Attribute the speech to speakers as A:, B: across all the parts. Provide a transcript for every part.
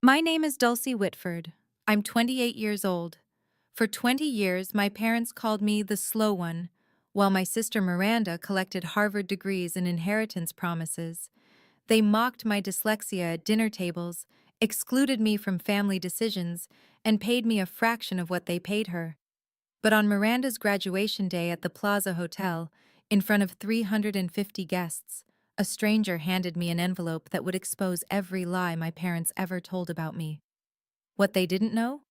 A: My name is Dulcie Whitford. I'm 28 years old. For 20 years, my parents called me the slow one, while my sister Miranda collected Harvard degrees and inheritance promises. They mocked my dyslexia at dinner tables, excluded me from family decisions, and paid me a fraction of what they paid her. But on Miranda's graduation day at the Plaza Hotel, in front of 350 guests, a stranger handed me an envelope that would expose every lie my parents ever told about me. What they didn't know?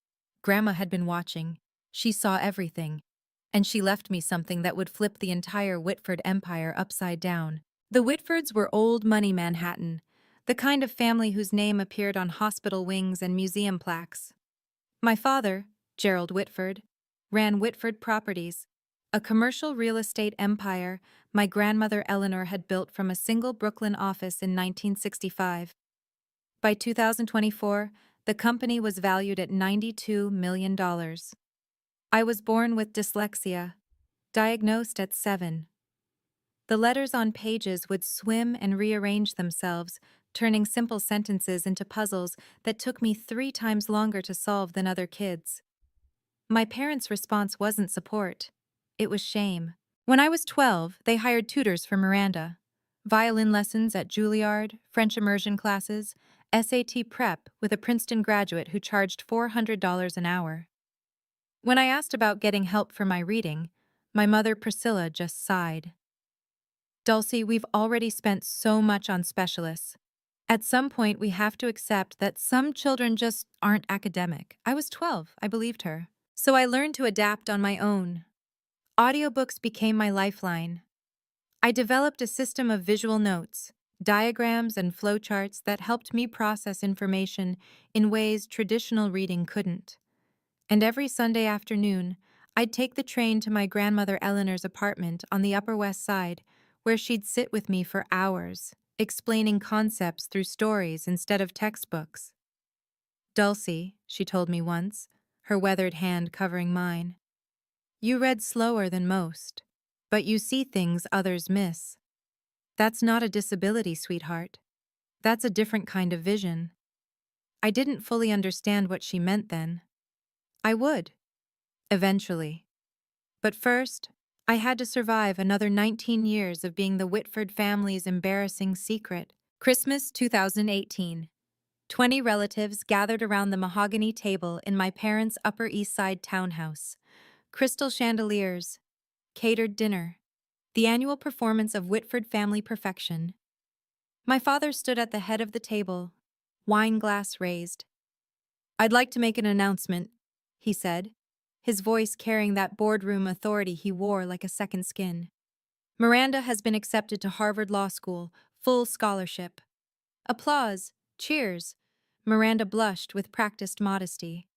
A: Grandma had been watching. She saw everything. And she left me something that would flip the entire Whitford empire upside down. The Whitfords were old money Manhattan, the kind of family whose name appeared on hospital wings and museum plaques. My father, Gerald Whitford, ran Whitford Properties, a commercial real estate empire my grandmother Eleanor had built from a single Brooklyn office in 1965. By 2024, the company was valued at $92 million. I was born with dyslexia, diagnosed at 7. The letters on pages would swim and rearrange themselves, turning simple sentences into puzzles that took me 3 times longer to solve than other kids. My parents' response wasn't support. It was shame. When I was 12, they hired tutors for Miranda. Violin lessons at Juilliard, French immersion classes, SAT prep with a Princeton graduate who charged $400 an hour. When I asked about getting help for my reading, my mother Priscilla just sighed. Dulcie, we've already spent so much on specialists. At some point, we have to accept that some children just aren't academic. I was 12, I believed her. So I learned to adapt on my own. Audiobooks became my lifeline. I developed a system of visual notes, diagrams, and flowcharts that helped me process information in ways traditional reading couldn't. And every Sunday afternoon, I'd take the train to my grandmother Eleanor's apartment on the Upper West Side, where she'd sit with me for hours, explaining concepts through stories instead of textbooks. Dulcie, she told me once, her weathered hand covering mine, you read slower than most, but you see things others miss. That's not a disability, sweetheart. That's a different kind of vision. I didn't fully understand what she meant then. I would, eventually. But first, I had to survive another 19 years of being the Whitford family's embarrassing secret. Christmas 2018. 20 relatives gathered around the mahogany table in my parents' Upper East Side townhouse. Crystal chandeliers, catered dinner, the annual performance of Whitford family perfection. My father stood at the head of the table, wine glass raised. I'd like to make an announcement, he said, his voice carrying that boardroom authority he wore like a second skin. Miranda has been accepted to Harvard Law School, full scholarship. Applause, cheers. Miranda blushed with practiced modesty.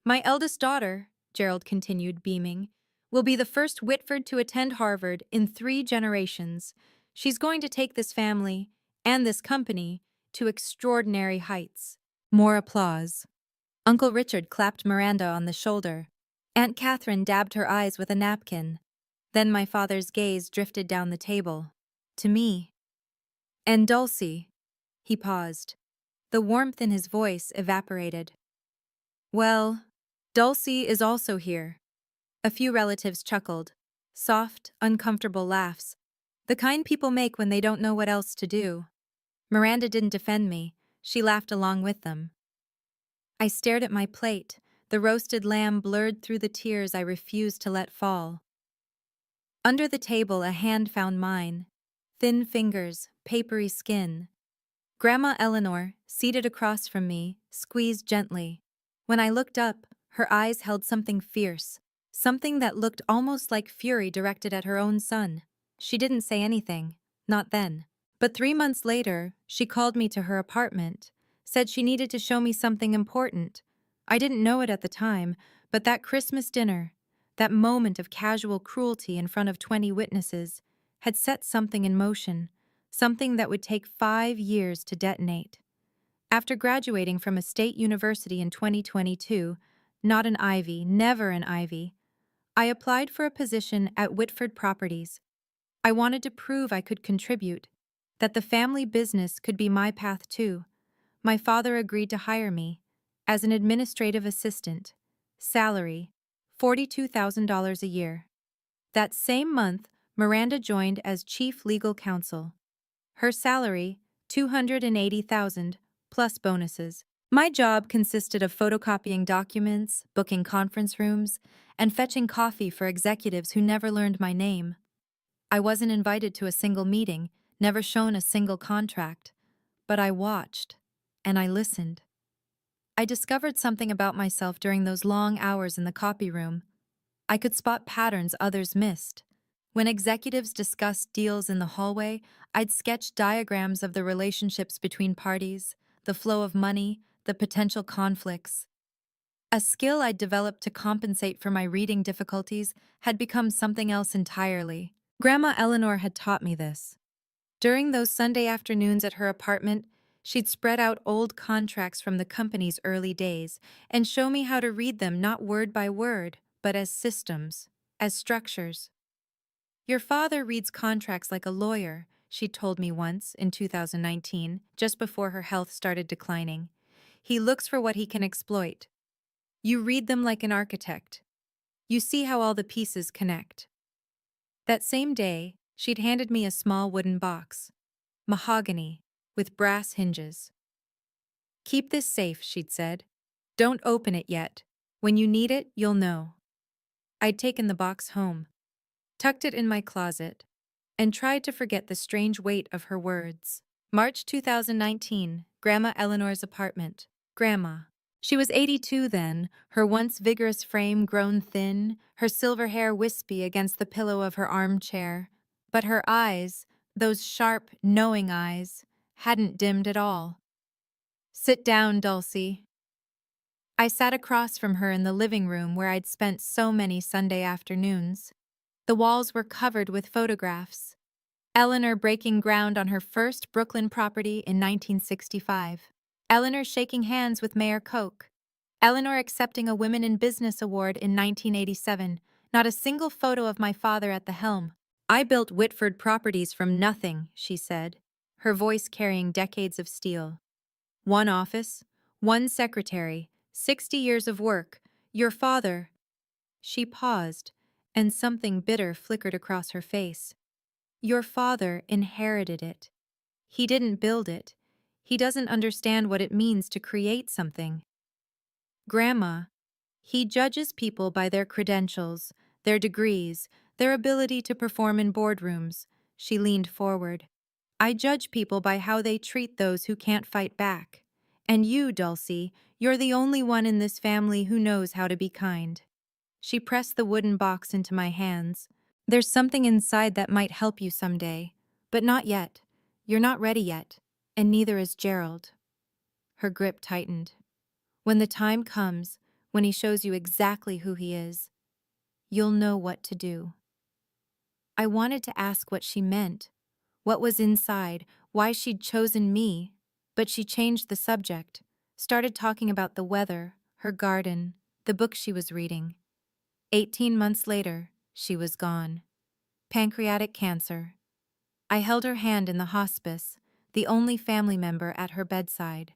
A: My eldest daughter, Gerald continued, beaming, will be the first Whitford to attend Harvard in 3 generations. She's going to take this family, and this company, to extraordinary heights. More applause. Uncle Richard clapped Miranda on the shoulder. Aunt Catherine dabbed her eyes with a napkin. Then my father's gaze drifted down the table. To me. And Dulcie. He paused. The warmth in his voice evaporated. Well, Dulcie is also here. A few relatives chuckled. Soft, uncomfortable laughs. The kind people make when they don't know what else to do. Miranda didn't defend me. She laughed along with them. I stared at my plate, the roasted lamb blurred through the tears I refused to let fall. Under the table, a hand found mine. Thin fingers, papery skin. Grandma Eleanor, seated across from me, squeezed gently. When I looked up, her eyes held something fierce, something that looked almost like fury directed at her own son. She didn't say anything, not then. But 3 months later, she called me to her apartment, said she needed to show me something important. I didn't know it at the time, but that Christmas dinner, that moment of casual cruelty in front of 20 witnesses, had set something in motion, something that would take 5 years to detonate. After graduating from a state university in 2022, not an Ivy, never an Ivy, I applied for a position at Whitford Properties. I wanted to prove I could contribute, that the family business could be my path too. My father agreed to hire me as an administrative assistant. Salary, $42,000 a year. That same month, Miranda joined as chief legal counsel. Her salary, $280,000 plus bonuses. My job consisted of photocopying documents, booking conference rooms, and fetching coffee for executives who never learned my name. I wasn't invited to a single meeting, never shown a single contract, but I watched, and I listened. I discovered something about myself during those long hours in the copy room. I could spot patterns others missed. When executives discussed deals in the hallway, I'd sketch diagrams of the relationships between parties, the flow of money, the potential conflicts. A skill I'd developed to compensate for my reading difficulties had become something else entirely. Grandma Eleanor had taught me this. During those Sunday afternoons at her apartment, she'd spread out old contracts from the company's early days and show me how to read them not word by word, but as systems, as structures. Your father reads contracts like a lawyer, she told me once in 2019, just before her health started declining. He looks for what he can exploit. You read them like an architect. You see how all the pieces connect. That same day, she'd handed me a small wooden box, mahogany, with brass hinges. Keep this safe, she'd said. Don't open it yet. When you need it, you'll know. I'd taken the box home, tucked it in my closet, and tried to forget the strange weight of her words. March 2019, Grandma Eleanor's apartment. Grandma. She was 82 then, her once vigorous frame grown thin, her silver hair wispy against the pillow of her armchair. But her eyes, those sharp, knowing eyes, hadn't dimmed at all. Sit down, Dulcie. I sat across from her in the living room where I'd spent so many Sunday afternoons. The walls were covered with photographs. Eleanor breaking ground on her first Brooklyn property in 1965. Eleanor shaking hands with Mayor Koch. Eleanor accepting a Women in Business Award in 1987. Not a single photo of my father at the helm. I built Whitford Properties from nothing, she said, her voice carrying decades of steel. One office, one secretary, 60 years of work. Your father. She paused, and something bitter flickered across her face. Your father inherited it. He didn't build it. He doesn't understand what it means to create something. Grandma, he judges people by their credentials, their degrees, their ability to perform in boardrooms. She leaned forward. I judge people by how they treat those who can't fight back. And you, Dulcie, you're the only one in this family who knows how to be kind. She pressed the wooden box into my hands. There's something inside that might help you someday, but not yet. You're not ready yet, and neither is Gerald. Her grip tightened. When the time comes, when he shows you exactly who he is, you'll know what to do. I wanted to ask what she meant, what was inside, why she'd chosen me, but she changed the subject, started talking about the weather, her garden, the book she was reading. 18 months later, she was gone. Pancreatic cancer. I held her hand in the hospice, the only family member at her bedside.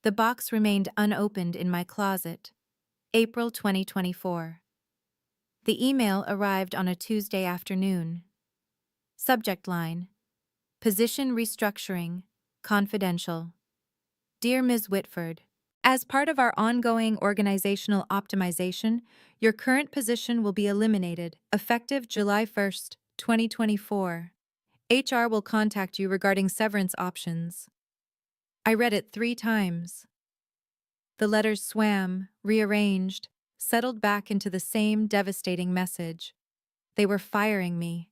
A: The box remained unopened in my closet. April 2024. The email arrived on a Tuesday afternoon. Subject line: Position restructuring, confidential. Dear Ms. Whitford, as part of our ongoing organizational optimization, your current position will be eliminated, effective July 1st, 2024. HR will contact you regarding severance options. I read it 3 times. The letters swam, rearranged, settled back into the same devastating message. They were firing me.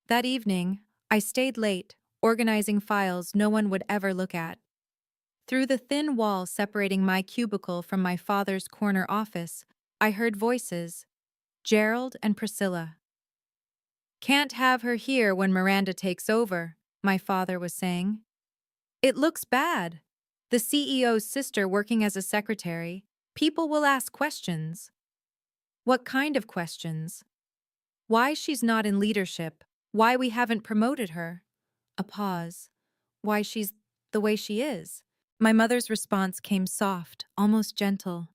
A: That evening, I stayed late, organizing files no one would ever look at. Through the thin wall separating my cubicle from my father's corner office, I heard voices. Gerald and Priscilla. Can't have her here when Miranda takes over, my father was saying. It looks bad. The CEO's sister working as a secretary. People will ask questions. What kind of questions? Why she's not in leadership, why we haven't promoted her. A pause. Why she's the way she is. My mother's response came soft, almost gentle.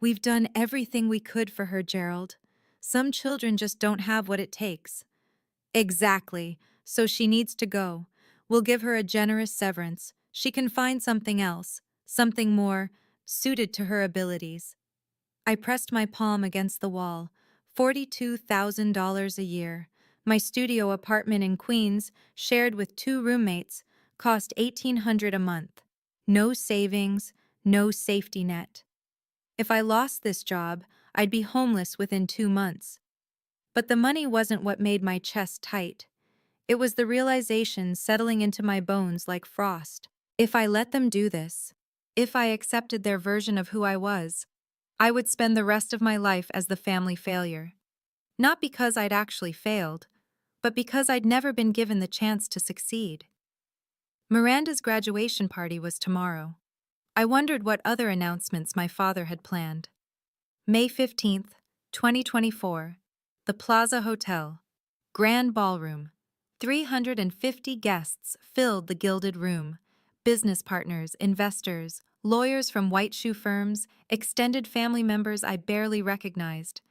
A: "We've done everything we could for her, Gerald. Some children just don't have what it takes." "Exactly. So she needs to go. We'll give her a generous severance. She can find something else, something more suited to her abilities." I pressed my palm against the wall. $42,000 a year. My studio apartment in Queens, shared with two roommates, cost $1,800 a month. No savings, no safety net. If I lost this job, I'd be homeless within 2 months. But the money wasn't what made my chest tight. It was the realization settling into my bones like frost. If I let them do this, if I accepted their version of who I was, I would spend the rest of my life as the family failure. Not because I'd actually failed, but because I'd never been given the chance to succeed. Miranda's graduation party was tomorrow. I wondered what other announcements my father had planned. May 15th, 2024. The Plaza Hotel. Grand Ballroom. 350 guests filled the gilded room. Business partners, investors, lawyers from white shoe firms, extended family members I barely recognized.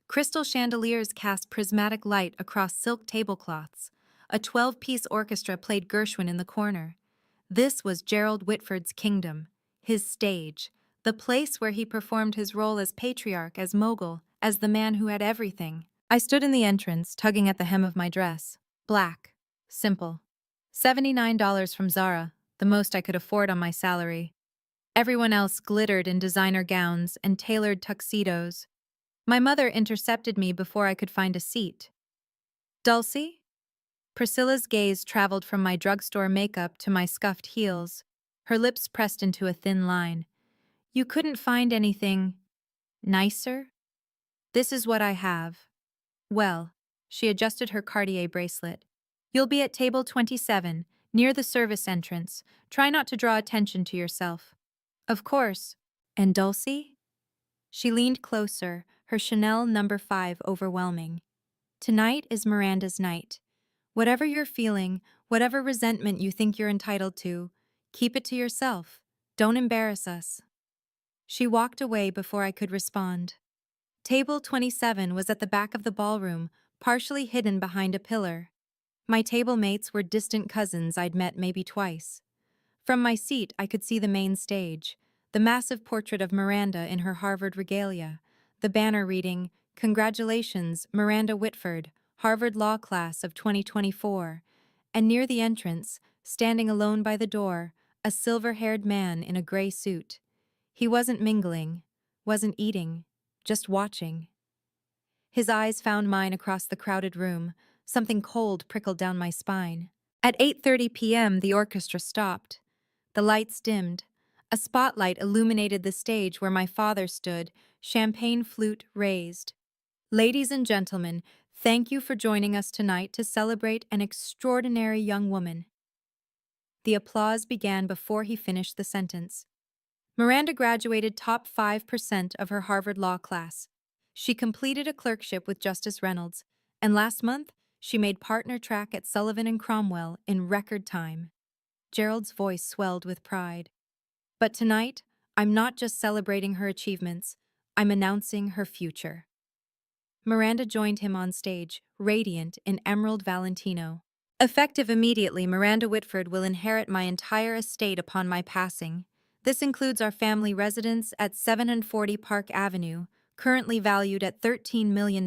A: Crystal chandeliers cast prismatic light across silk tablecloths. A 12-piece orchestra played Gershwin in the corner. This was Gerald Whitford's kingdom, his stage, the place where he performed his role as patriarch, as mogul, as the man who had everything. I stood in the entrance, tugging at the hem of my dress. Black. Simple. $79 from Zara, the most I could afford on my salary. Everyone else glittered in designer gowns and tailored tuxedos. My mother intercepted me before I could find a seat. "Dulcie?" Priscilla's gaze traveled from my drugstore makeup to my scuffed heels, her lips pressed into a thin line. "You couldn't find anything nicer? This is what I have." "Well," she adjusted her Cartier bracelet. "You'll be at table 27, near the service entrance. Try not to draw attention to yourself." "Of course." "And Dulcie?" She leaned closer, her Chanel No. 5 overwhelming. "Tonight is Miranda's night. Whatever you're feeling, whatever resentment you think you're entitled to, keep it to yourself. Don't embarrass us." She walked away before I could respond. Table 27 was at the back of the ballroom, partially hidden behind a pillar. My table mates were distant cousins I'd met maybe twice. From my seat, I could see the main stage, the massive portrait of Miranda in her Harvard regalia, the banner reading, "Congratulations, Miranda Whitford, Harvard Law Class of 2024, and near the entrance, standing alone by the door, a silver-haired man in a gray suit. He wasn't mingling, wasn't eating, just watching. His eyes found mine across the crowded room. Something cold prickled down my spine. At 8:30 p.m., the orchestra stopped. The lights dimmed. A spotlight illuminated the stage where my father stood, champagne flute raised. "Ladies and gentlemen, thank you for joining us tonight to celebrate an extraordinary young woman." The applause began before he finished the sentence. Miranda graduated top 5% of her Harvard Law class. She completed a clerkship with Justice Reynolds, and last month, she made partner track at Sullivan and Cromwell in record time. Gerald's voice swelled with pride. "But tonight, I'm not just celebrating her achievements, I'm announcing her future." Miranda joined him on stage, radiant in emerald Valentino. "Effective immediately, Miranda Whitford will inherit my entire estate upon my passing. This includes our family residence at 740 Park Avenue, currently valued at $13 million,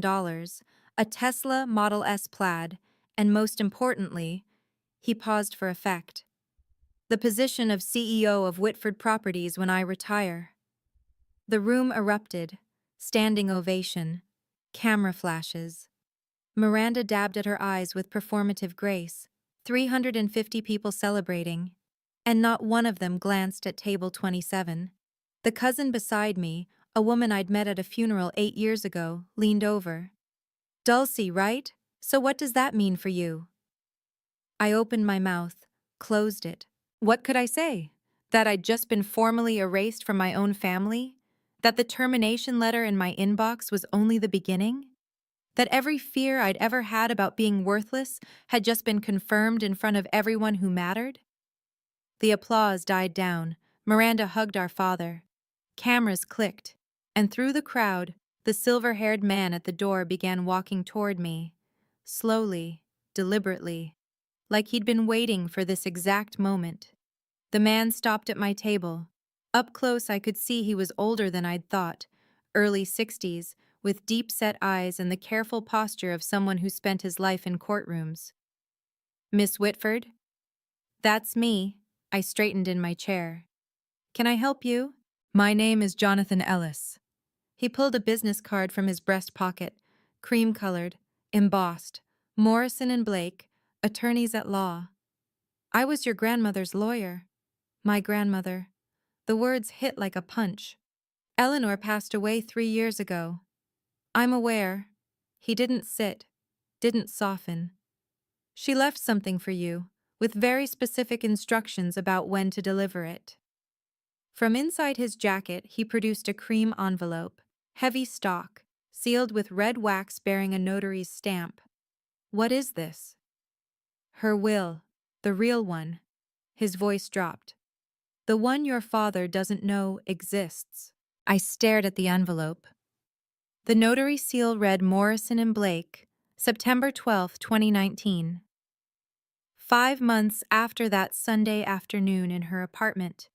A: a Tesla Model S Plaid, and most importantly," he paused for effect, "the position of CEO of Whitford Properties when I retire." The room erupted. Standing ovation. Camera flashes. Miranda dabbed at her eyes with performative grace. 350 people celebrating. And not one of them glanced at table 27. The cousin beside me, a woman I'd met at a funeral 8 years ago, leaned over. "Dulcie, right? So what does that mean for you?" I opened my mouth, closed it. What could I say? That I'd just been formally erased from my own family? That the termination letter in my inbox was only the beginning? That every fear I'd ever had about being worthless had just been confirmed in front of everyone who mattered? The applause died down, Miranda hugged our father. Cameras clicked, and through the crowd, the silver-haired man at the door began walking toward me, slowly, deliberately, like he'd been waiting for this exact moment. The man stopped at my table. Up close, I could see he was older than I'd thought, early 60s, with deep-set eyes and the careful posture of someone who spent his life in courtrooms. "Miss Whitford?" "That's me." I straightened in my chair. "Can I help you?" "My name is Jonathan Ellis." He pulled a business card from his breast pocket, cream-colored, embossed. "Morrison and Blake, attorneys at law." "I was your grandmother's lawyer." "My grandmother." The words hit like a punch. "Eleanor passed away 3 years ago." "I'm aware." He didn't sit, didn't soften. "She left something for you, with very specific instructions about when to deliver it." From inside his jacket, he produced a cream envelope, heavy stock, sealed with red wax bearing a notary's stamp. "What is this?" "Her will, the real one." His voice dropped. "The one your father doesn't know exists." I stared at the envelope. The notary seal read Morrison and Blake, September 12, 2019. 5 months after that Sunday afternoon in her apartment.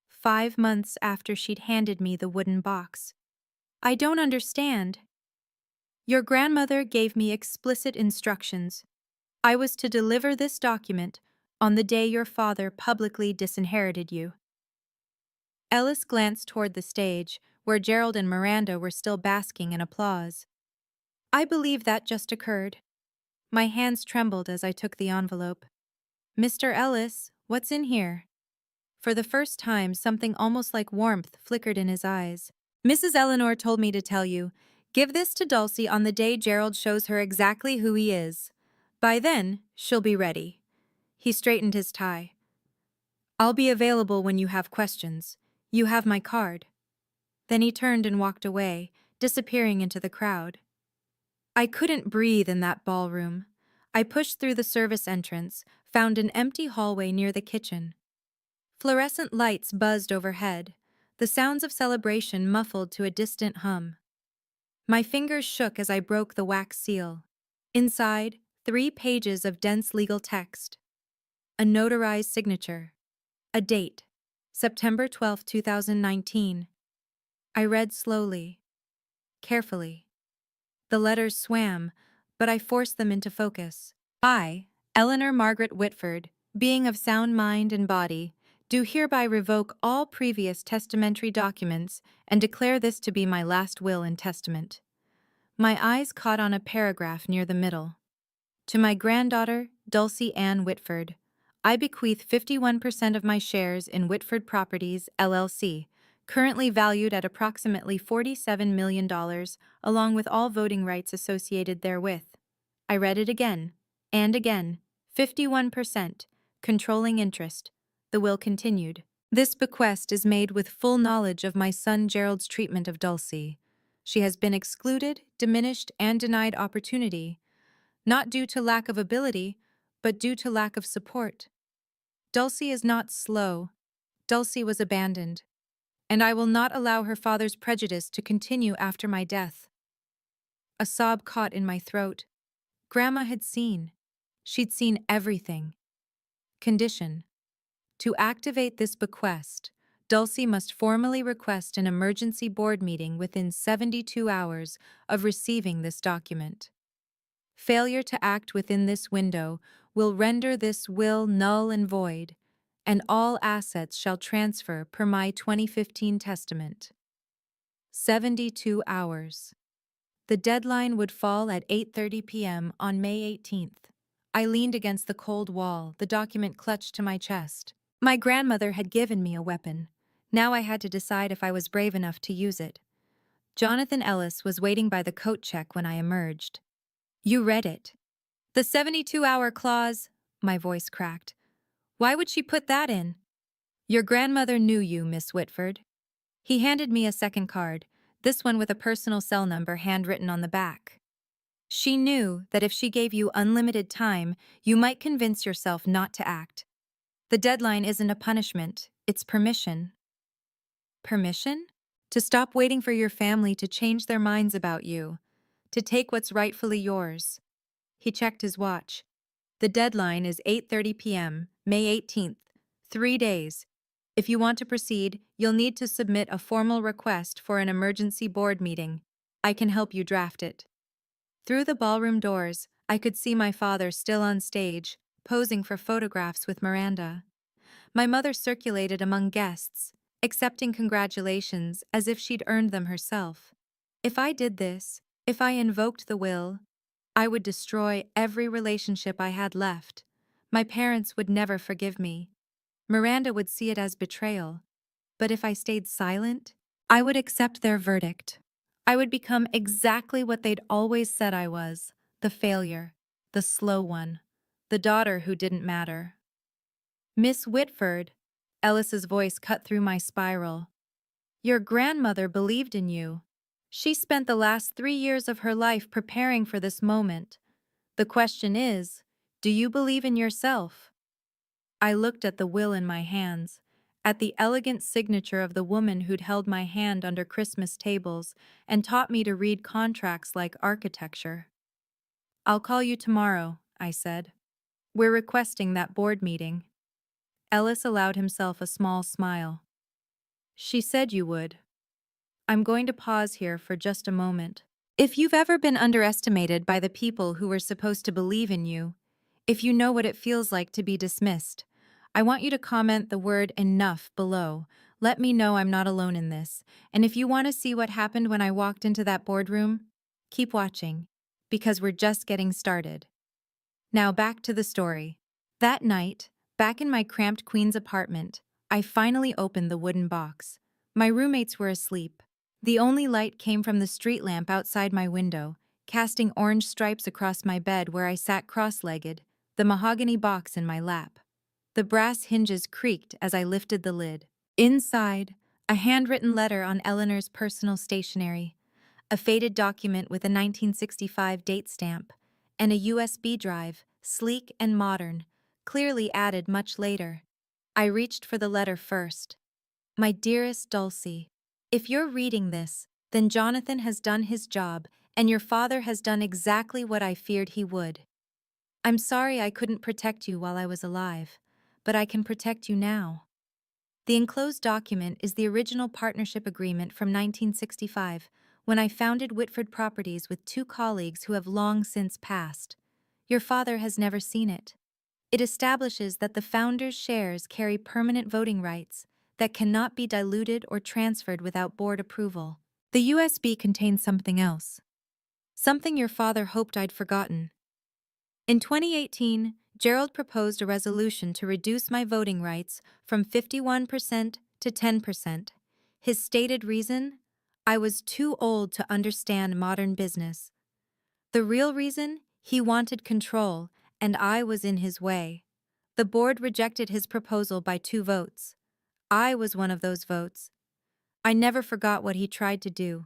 A: 5 months after she'd handed me the wooden box. "I don't understand." "Your grandmother gave me explicit instructions. I was to deliver this document on the day your father publicly disinherited you." Ellis glanced toward the stage, where Gerald and Miranda were still basking in applause. "I believe that just occurred." My hands trembled as I took the envelope. "Mr. Ellis, what's in here?" For the first time, something almost like warmth flickered in his eyes. "Mrs. Eleanor told me to tell you, give this to Dulcie on the day Gerald shows her exactly who he is. By then, she'll be ready." He straightened his tie. "I'll be available when you have questions. You have my card." Then he turned and walked away, disappearing into the crowd. I couldn't breathe in that ballroom. I pushed through the service entrance, found an empty hallway near the kitchen. Fluorescent lights buzzed overhead, the sounds of celebration muffled to a distant hum. My fingers shook as I broke the wax seal. Inside, 3 pages of dense legal text. A notarized signature. A date. September 12, 2019. I read slowly, carefully. The letters swam, but I forced them into focus. "I, Eleanor Margaret Whitford, being of sound mind and body, do hereby revoke all previous testamentary documents and declare this to be my last will and testament." My eyes caught on a paragraph near the middle. "To my granddaughter, Dulcie Ann Whitford, I bequeath 51% of my shares in Whitford Properties, LLC, currently valued at approximately $47 million, along with all voting rights associated therewith." I read it again, and again. 51%, controlling interest. The will continued. "This bequest is made with full knowledge of my son Gerald's treatment of Dulcie. She has been excluded, diminished, and denied opportunity, not due to lack of ability, but due to lack of support. Dulcie is not slow. Dulcie was abandoned, and I will not allow her father's prejudice to continue after my death." A sob caught in my throat. Grandma had seen. She'd seen everything. Condition: to activate this bequest, Dulcie must formally request an emergency board meeting within 72 hours of receiving this document. Failure to act within this window will render this will null and void, and all assets shall transfer per my 2015 testament. 72 hours. The deadline would fall at 8:30 p.m. on May 18th. I leaned against the cold wall, the document clutched to my chest. My grandmother had given me a weapon. Now I had to decide if I was brave enough to use it. Jonathan Ellis was waiting by the coat check when I emerged. "You read it." "The 72-hour clause," my voice cracked. "Why would she put that in?" "Your grandmother knew you, Miss Whitford." He handed me a second card, this one with a personal cell number handwritten on the back. "She knew that if she gave you unlimited time, you might convince yourself not to act. The deadline isn't a punishment, it's permission. Permission? To stop waiting for your family to change their minds about you, to take what's rightfully yours. He checked his watch. The deadline is 8:30 p.m., May 18th. 3 days. If you want to proceed, you'll need to submit a formal request for an emergency board meeting. I can help you draft it. Through the ballroom doors, I could see my father still on stage, posing for photographs with Miranda. My mother circulated among guests, accepting congratulations as if she'd earned them herself. If I did this, if I invoked the will, I would destroy every relationship I had left. My parents would never forgive me. Miranda would see it as betrayal. But if I stayed silent, I would accept their verdict. I would become exactly what they'd always said I was, the failure, the slow one, the daughter who didn't matter. Miss Whitford, Ellis's voice cut through my spiral. Your grandmother believed in you. She spent the last 3 years of her life preparing for this moment. The question is, do you believe in yourself? I looked at the will in my hands, at the elegant signature of the woman who'd held my hand under Christmas tables and taught me to read contracts like architecture. I'll call you tomorrow, I said. We're requesting that board meeting. Ellis allowed himself a small smile. She said you would. I'm going to pause here for just a moment. If you've ever been underestimated by the people who were supposed to believe in you, if you know what it feels like to be dismissed, I want you to comment the word enough below. Let me know I'm not alone in this. And if you want to see what happened when I walked into that boardroom, keep watching, because we're just getting started. Now back to the story. That night, back in my cramped Queens apartment, I finally opened the wooden box. My roommates were asleep. The only light came from the street lamp outside my window, casting orange stripes across my bed where I sat cross-legged, the mahogany box in my lap. The brass hinges creaked as I lifted the lid. Inside, a handwritten letter on Eleanor's personal stationery, a faded document with a 1965 date stamp, and a USB drive, sleek and modern, clearly added much later. I reached for the letter first. My dearest Dulcie, if you're reading this, then Jonathan has done his job, and your father has done exactly what I feared he would. I'm sorry I couldn't protect you while I was alive, but I can protect you now. The enclosed document is the original partnership agreement from 1965, when I founded Whitford Properties with 2 colleagues who have long since passed. Your father has never seen it. It establishes that the founder's shares carry permanent voting rights that cannot be diluted or transferred without board approval. The USB contains something else. Something your father hoped I'd forgotten. In 2018, Gerald proposed a resolution to reduce my voting rights from 51% to 10%. His stated reason? I was too old to understand modern business. The real reason? He wanted control, and I was in his way. The board rejected his proposal by 2 votes. I was one of those votes. I never forgot what he tried to do.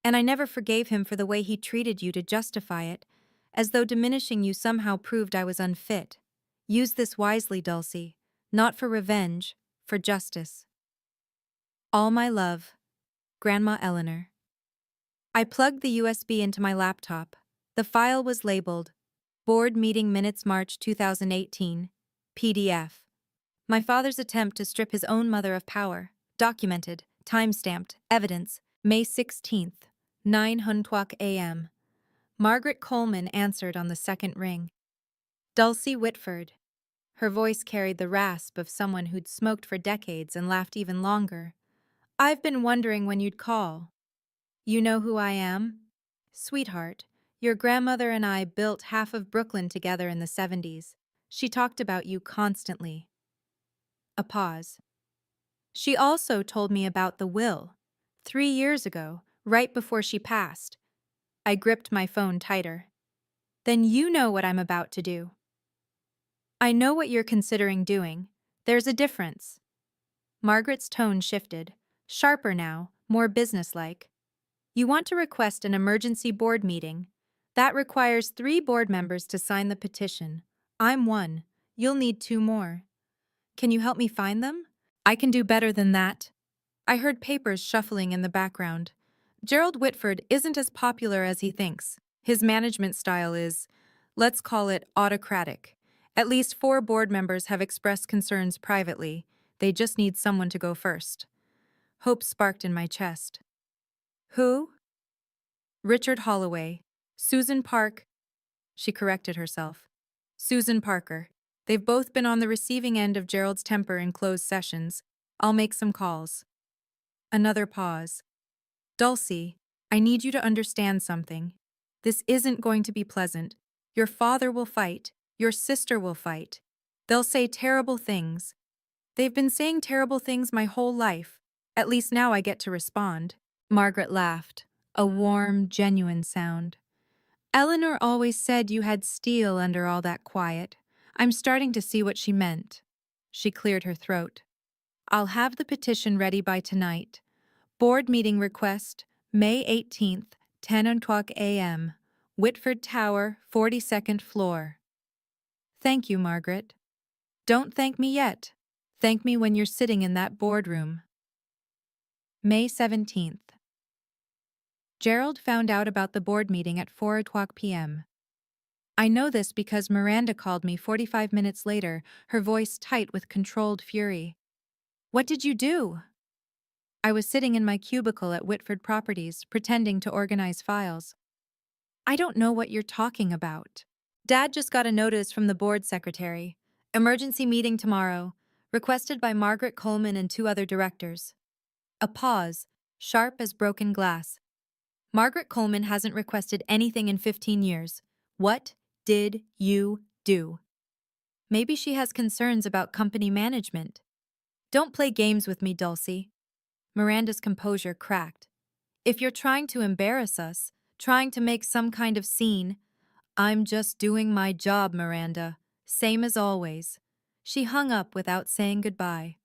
A: And I never forgave him for the way he treated you to justify it, as though diminishing you somehow proved I was unfit. Use this wisely, Dulcie. Not for revenge, for justice. All my love, Grandma Eleanor. I plugged the USB into my laptop. The file was labeled Board Meeting Minutes March 2018, PDF. My father's attempt to strip his own mother of power. Documented, time-stamped, evidence, May 16th, 9:00 a.m. Margaret Coleman answered on the second ring. Dulcie Whitford. Her voice carried the rasp of someone who'd smoked for decades and laughed even longer. I've been wondering when you'd call. You know who I am? Sweetheart, your grandmother and I built half of Brooklyn together in the 70s. She talked about you constantly. A pause. She also told me about the will. 3 years ago, right before she passed. I gripped my phone tighter. Then you know what I'm about to do. I know what you're considering doing. There's a difference. Margaret's tone shifted, sharper now, more businesslike. You want to request an emergency board meeting. That requires 3 board members to sign the petition. I'm one. You'll need 2 more. Can you help me find them? I can do better than that. I heard papers shuffling in the background. Gerald Whitford isn't as popular as he thinks. His management style is, let's call it autocratic. At least 4 board members have expressed concerns privately. They just need someone to go first. Hope sparked in my chest. Who? Richard Holloway. Susan Park. She corrected herself. Susan Parker. They've both been on the receiving end of Gerald's temper in closed sessions. I'll make some calls. Another pause. Dulcie, I need you to understand something. This isn't going to be pleasant. Your father will fight. Your sister will fight. They'll say terrible things. They've been saying terrible things my whole life. At least now I get to respond. Margaret laughed, a warm, genuine sound. Eleanor always said you had steel under all that quiet. I'm starting to see what she meant. She cleared her throat. I'll have the petition ready by tonight. Board meeting request, May 18th, 10 o'clock a.m., Whitford Tower, 42nd floor. Thank you, Margaret. Don't thank me yet. Thank me when you're sitting in that boardroom. May 17th. Gerald found out about the board meeting at 4 o'clock p.m. I know this because Miranda called me 45 minutes later, her voice tight with controlled fury. What did you do? I was sitting in my cubicle at Whitford Properties, pretending to organize files. I don't know what you're talking about. Dad just got a notice from the board secretary. Emergency meeting tomorrow, requested by Margaret Coleman and 2 other directors. A pause, sharp as broken glass. Margaret Coleman hasn't requested anything in 15 years. What did you do? Maybe she has concerns about company management. Don't play games with me, Dulcie. Miranda's composure cracked. If you're trying to embarrass us, trying to make some kind of scene, I'm just doing my job, Miranda. Same as always. She hung up without saying goodbye.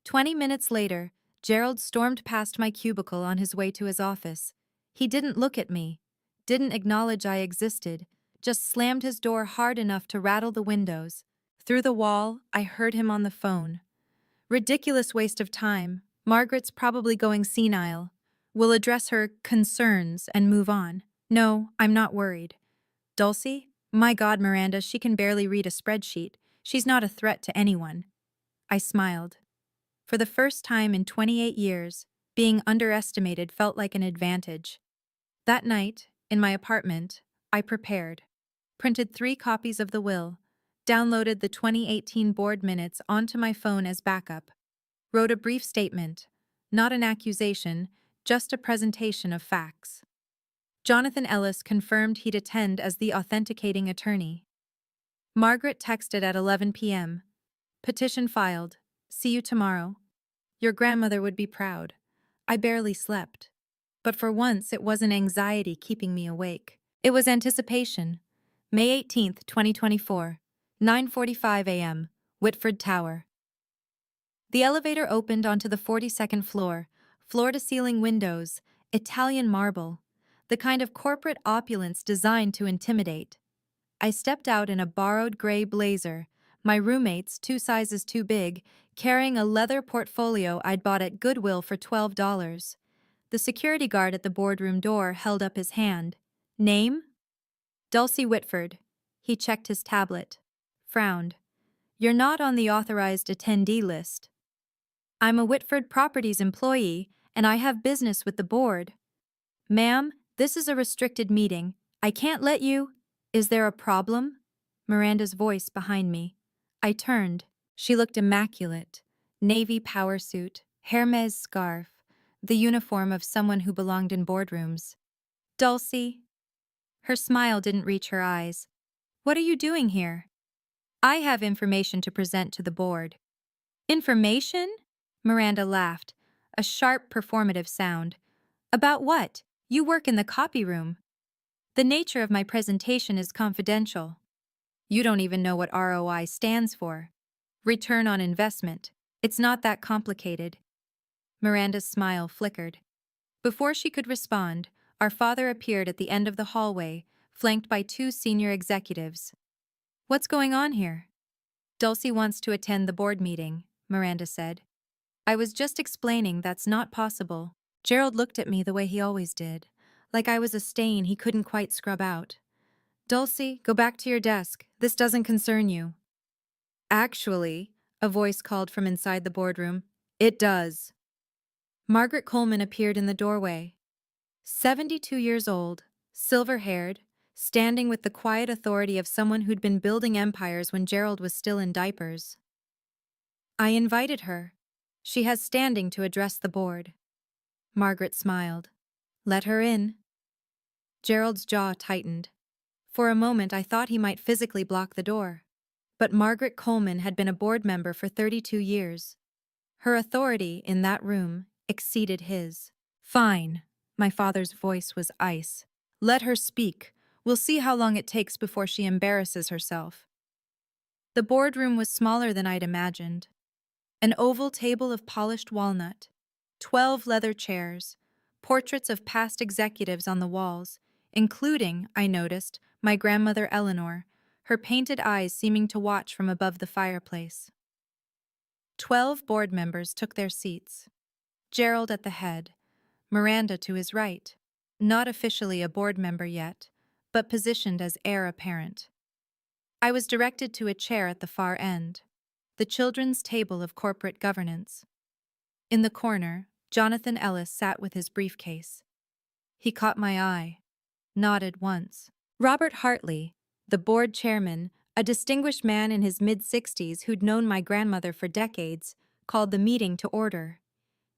A: 20 minutes later, Gerald stormed past my cubicle on his way to his office. He didn't look at me, didn't acknowledge I existed, just slammed his door hard enough to rattle the windows. Through the wall, I heard him on the phone. Ridiculous waste of time. Margaret's probably going senile. We'll address her concerns and move on. No, I'm not worried. Dulcie? My God, Miranda, she can barely read a spreadsheet. She's not a threat to anyone. I smiled. For the first time in 28 years, being underestimated felt like an advantage. That night, in my apartment, I prepared. Printed 3 copies of the will. Downloaded the 2018 board minutes onto my phone as backup. Wrote a brief statement. Not an accusation, just a presentation of facts. Jonathan Ellis confirmed he'd attend as the authenticating attorney. Margaret texted at 11 p.m. Petition filed. See you tomorrow. Your grandmother would be proud. I barely slept. But for once, it wasn't anxiety keeping me awake. It was anticipation. May 18th, 2024, 9:45 a.m., Whitford Tower. The elevator opened onto the 42nd floor, floor-to-ceiling windows, Italian marble, the kind of corporate opulence designed to intimidate. I stepped out in a borrowed gray blazer, my roommates 2 sizes too big, carrying a leather portfolio I'd bought at Goodwill for $12. The security guard at the boardroom door held up his hand. Name? Dulcie Whitford. He checked his tablet. Frowned. You're not on the authorized attendee list. I'm a Whitford Properties employee, and I have business with the board. Ma'am, this is a restricted meeting. I can't let you. Is there a problem? Miranda's voice behind me. I turned. She looked immaculate. Navy power suit, Hermes scarf, the uniform of someone who belonged in boardrooms. Dulcie. Her smile didn't reach her eyes. What are you doing here? I have information to present to the board. Information? Miranda laughed, a sharp performative sound. About what? You work in the copy room. The nature of my presentation is confidential. You don't even know what ROI stands for. Return on investment. It's not that complicated. Miranda's smile flickered. Before she could respond, our father appeared at the end of the hallway, flanked by 2 senior executives. What's going on here? Dulcie wants to attend the board meeting, Miranda said. I was just explaining that's not possible. Gerald looked at me the way he always did, like I was a stain he couldn't quite scrub out. Dulcie, go back to your desk. This doesn't concern you. Actually, a voice called from inside the boardroom, it does. Margaret Coleman appeared in the doorway. 72 years old, silver-haired, standing with the quiet authority of someone who'd been building empires when Gerald was still in diapers. I invited her. She has standing to address the board. Margaret smiled. Let her in. Gerald's jaw tightened. For a moment I thought he might physically block the door. But Margaret Coleman had been a board member for 32 years. Her authority in that room exceeded his. Fine. My father's voice was ice. Let her speak. We'll see how long it takes before she embarrasses herself. The boardroom was smaller than I'd imagined. An oval table of polished walnut, 12 leather chairs, portraits of past executives on the walls, including, I noticed, my grandmother Eleanor, her painted eyes seeming to watch from above the fireplace. 12 board members took their seats. Gerald at the head, Miranda to his right, not officially a board member yet, but positioned as heir apparent. I was directed to a chair at the far end, the children's table of corporate governance. In the corner, Jonathan Ellis sat with his briefcase. He caught my eye, nodded once. Robert Hartley, the board chairman, a distinguished man in his mid-60s who'd known my grandmother for decades, called the meeting to order.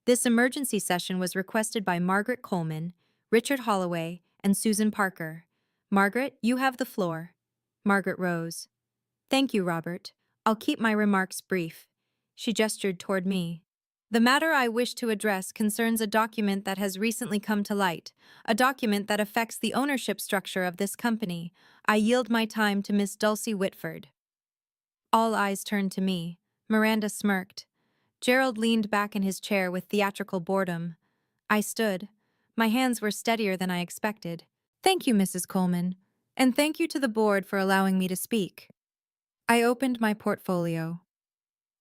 A: This emergency session was requested by Margaret Coleman, Richard Holloway, and Susan Parker. Margaret, you have the floor. Margaret rose. Thank you, Robert. I'll keep my remarks brief. She gestured toward me. The matter I wish to address concerns a document that has recently come to light, a document that affects the ownership structure of this company. I yield my time to Miss Dulcie Whitford. All eyes turned to me. Miranda smirked. Gerald leaned back in his chair with theatrical boredom. I stood. My hands were steadier than I expected. Thank you, Mrs. Coleman, and thank you to the board for allowing me to speak. I opened my portfolio.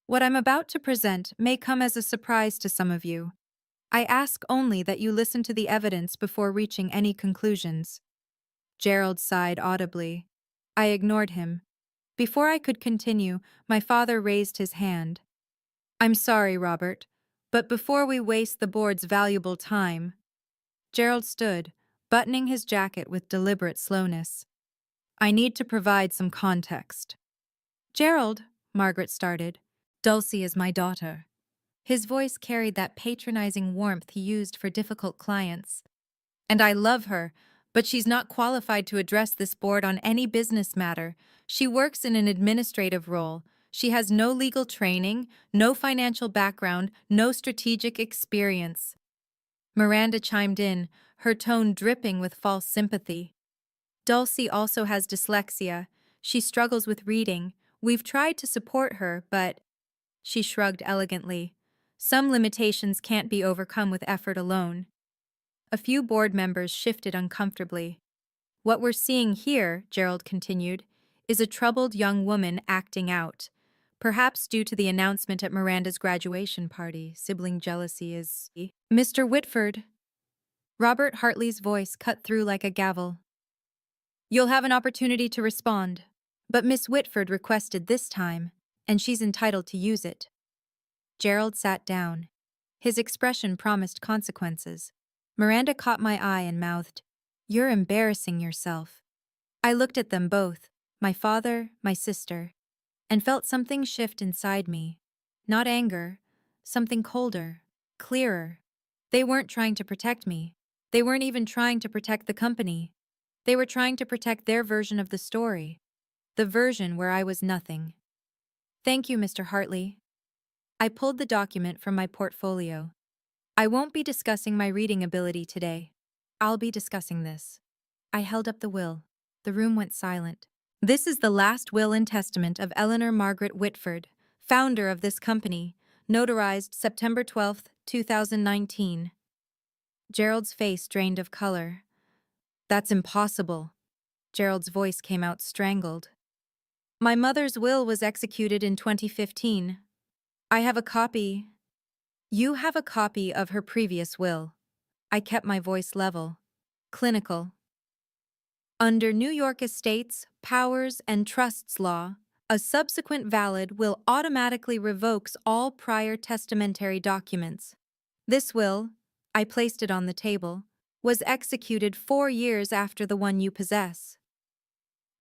A: What I'm about to present may come as a surprise to some of you. I ask only that you listen to the evidence before reaching any conclusions. Gerald sighed audibly. I ignored him. Before I could continue, my father raised his hand. I'm sorry, Robert, but before we waste the board's valuable time. Gerald stood, buttoning his jacket with deliberate slowness. I need to provide some context. Gerald, Margaret started. Dulcie is my daughter. His voice carried that patronizing warmth he used for difficult clients. And I love her, but she's not qualified to address this board on any business matter. She works in an administrative role. She has no legal training, no financial background, no strategic experience. Miranda chimed in, her tone dripping with false sympathy. Dulcie also has dyslexia. She struggles with reading. We've tried to support her, but... She shrugged elegantly. Some limitations can't be overcome with effort alone. A few board members shifted uncomfortably. What we're seeing here, Gerald continued, is a troubled young woman acting out. Perhaps due to the announcement at Miranda's graduation party, sibling jealousy is... Mr. Whitford. Robert Hartley's voice cut through like a gavel. You'll have an opportunity to respond, but Miss Whitford requested this time, and she's entitled to use it. Gerald sat down. His expression promised consequences. Miranda caught my eye and mouthed, You're embarrassing yourself. I looked at them both, my father, my sister, and felt something shift inside me. Not anger, something colder, clearer. They weren't trying to protect me. They weren't even trying to protect the company. They were trying to protect their version of the story, the version where I was nothing. Thank you, Mr. Hartley. I pulled the document from my portfolio. I won't be discussing my reading ability today. I'll be discussing this. I held up the will. The room went silent. This is the last will and testament of Eleanor Margaret Whitford, founder of this company, notarized September 12, 2019. Gerald's face drained of color. That's impossible. Gerald's voice came out strangled. My mother's will was executed in 2015. I have a copy. You have a copy of her previous will. I kept my voice level. Clinical. Under New York Estates, Powers, and Trusts law, a subsequent valid will automatically revokes all prior testamentary documents. This will, I placed it on the table, was executed 4 years after the one you possess.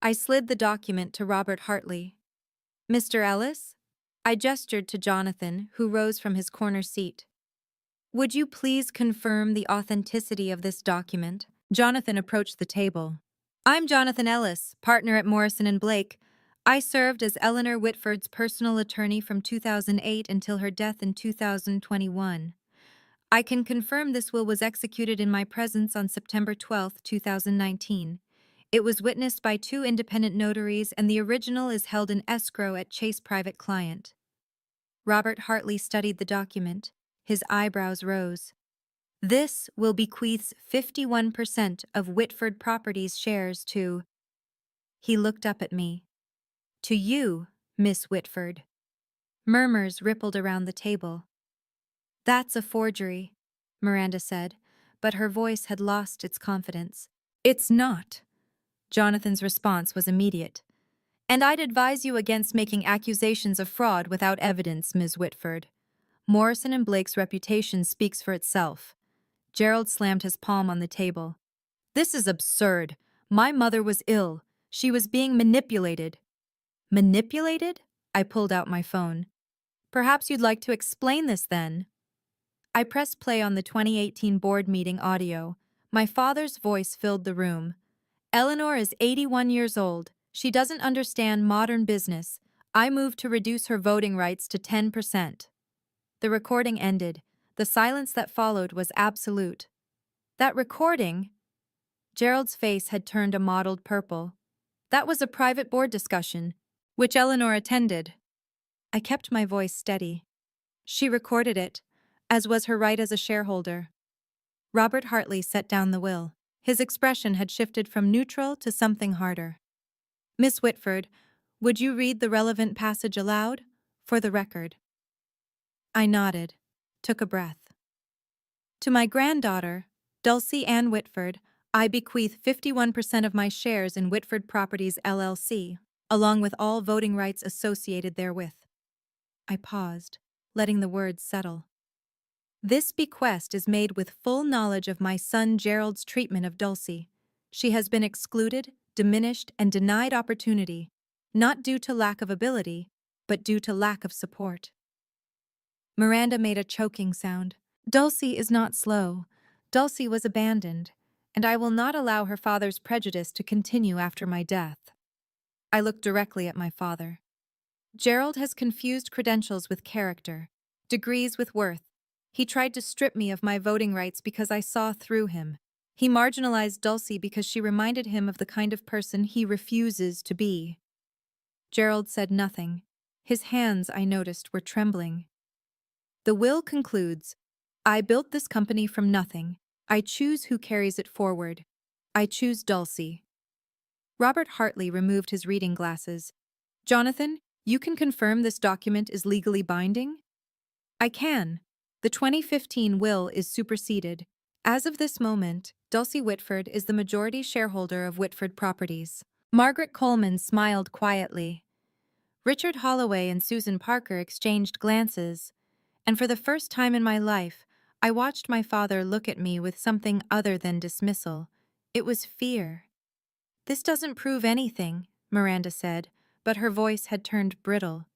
A: I slid the document to Robert Hartley. Mr. Ellis? I gestured to Jonathan, who rose from his corner seat. Would you please confirm the authenticity of this document? Jonathan approached the table. I'm Jonathan Ellis, partner at Morrison and Blake. I served as Eleanor Whitford's personal attorney from 2008 until her death in 2021. I can confirm this will was executed in my presence on September 12, 2019. It was witnessed by 2 independent notaries, and the original is held in escrow at Chase Private Client. Robert Hartley studied the document. His eyebrows rose. This will bequeaths 51% of Whitford Properties shares to... He looked up at me. To you, Miss Whitford. Murmurs rippled around the table. That's a forgery, Miranda said, but her voice had lost its confidence. It's not. Jonathan's response was immediate. And I'd advise you against making accusations of fraud without evidence, Ms. Whitford. Morrison and Blake's reputation speaks for itself. Gerald slammed his palm on the table. This is absurd. My mother was ill. She was being manipulated. Manipulated? I pulled out my phone. Perhaps you'd like to explain this then. I pressed play on the 2018 board meeting audio. My father's voice filled the room. Eleanor is 81 years old. She doesn't understand modern business. I moved to reduce her voting rights to 10%. The recording ended. The silence that followed was absolute. That recording? Gerald's face had turned a mottled purple. That was a private board discussion, which Eleanor attended. I kept my voice steady. She recorded it, as was her right as a shareholder. Robert Hartley set down the will. His expression had shifted from neutral to something harder. Miss Whitford, would you read the relevant passage aloud? For the record. I nodded, took a breath. To my granddaughter, Dulcie Ann Whitford, I bequeath 51% of my shares in Whitford Properties LLC, along with all voting rights associated therewith. I paused, letting the words settle. This bequest is made with full knowledge of my son Gerald's treatment of Dulcie. She has been excluded, diminished, and denied opportunity, not due to lack of ability, but due to lack of support. Miranda made a choking sound. Dulcie is not slow. Dulcie was abandoned, and I will not allow her father's prejudice to continue after my death. I looked directly at my father. Gerald has confused credentials with character, degrees with worth. He tried to strip me of my voting rights because I saw through him. He marginalized Dulcie because she reminded him of the kind of person he refuses to be. Gerald said nothing. His hands, I noticed, were trembling. The will concludes, I built this company from nothing. I choose who carries it forward. I choose Dulcie. Robert Hartley removed his reading glasses. Jonathan, you can confirm this document is legally binding? I can. The 2015 will is superseded. As of this moment, Dulcie Whitford is the majority shareholder of Whitford Properties. Margaret Coleman smiled quietly. Richard Holloway and Susan Parker exchanged glances, and for the first time in my life, I watched my father look at me with something other than dismissal. It was fear. This doesn't prove anything, Miranda said, but her voice had turned brittle.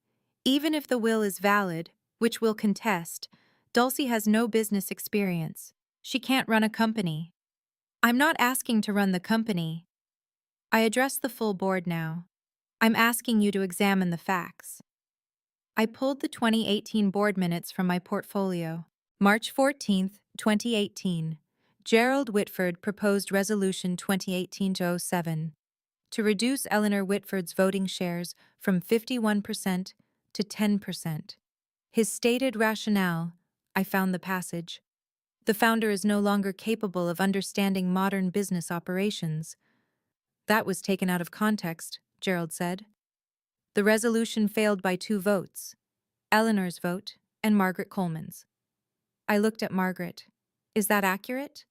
A: Even if the will is valid, which we'll contest, Dulcie has no business experience. She can't run a company. I'm not asking to run the company. I address the full board now. I'm asking you to examine the facts. I pulled the 2018 board minutes from my portfolio. March 14, 2018. Gerald Whitford proposed Resolution 2018-07 to reduce Eleanor Whitford's voting shares from 51% to 10%. His stated rationale, I found the passage. The founder is no longer capable of understanding modern business operations. That was taken out of context, Gerald said. The resolution failed by 2 votes, Eleanor's vote and Margaret Coleman's. I looked at Margaret. Is that accurate?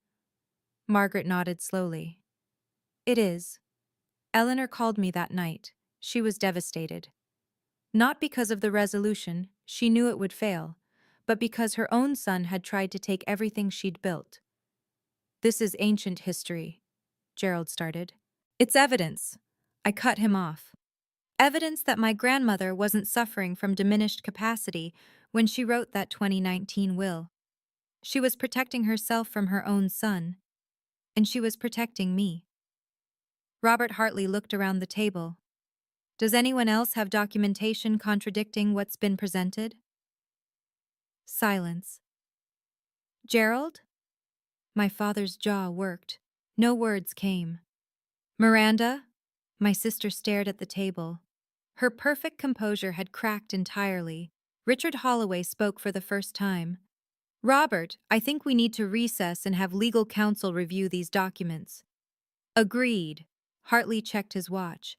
A: Margaret nodded slowly. It is. Eleanor called me that night. She was devastated. Not because of the resolution, she knew it would fail, but because her own son had tried to take everything she'd built. This is ancient history, Gerald started. It's evidence. I cut him off. Evidence that my grandmother wasn't suffering from diminished capacity when she wrote that 2019 will. She was protecting herself from her own son, and she was protecting me. Robert Hartley looked around the table. Does anyone else have documentation contradicting what's been presented? Silence. Gerald? My father's jaw worked. No words came. Miranda? My sister stared at the table. Her perfect composure had cracked entirely. Richard Holloway spoke for the first time. Robert, I think we need to recess and have legal counsel review these documents. Agreed. Hartley checked his watch.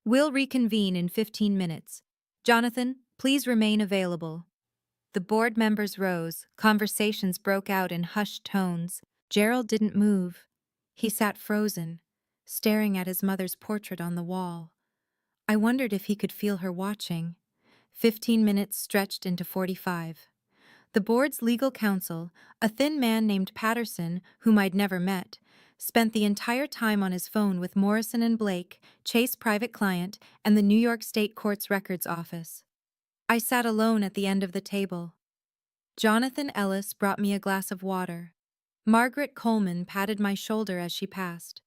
A: We'll reconvene in 15 minutes. Jonathan, please remain available. The board members rose. Conversations broke out in hushed tones. Gerald didn't move. He sat frozen, staring at his mother's portrait on the wall. I wondered if he could feel her watching. 15 minutes stretched into 45. The board's legal counsel, a thin man named Patterson, whom I'd never met, spent the entire time on his phone with Morrison and Blake, Chase private client, and the New York State Court's records office. I sat alone at the end of the table. Jonathan Ellis brought me a glass of water. Margaret Coleman patted my shoulder as she passed.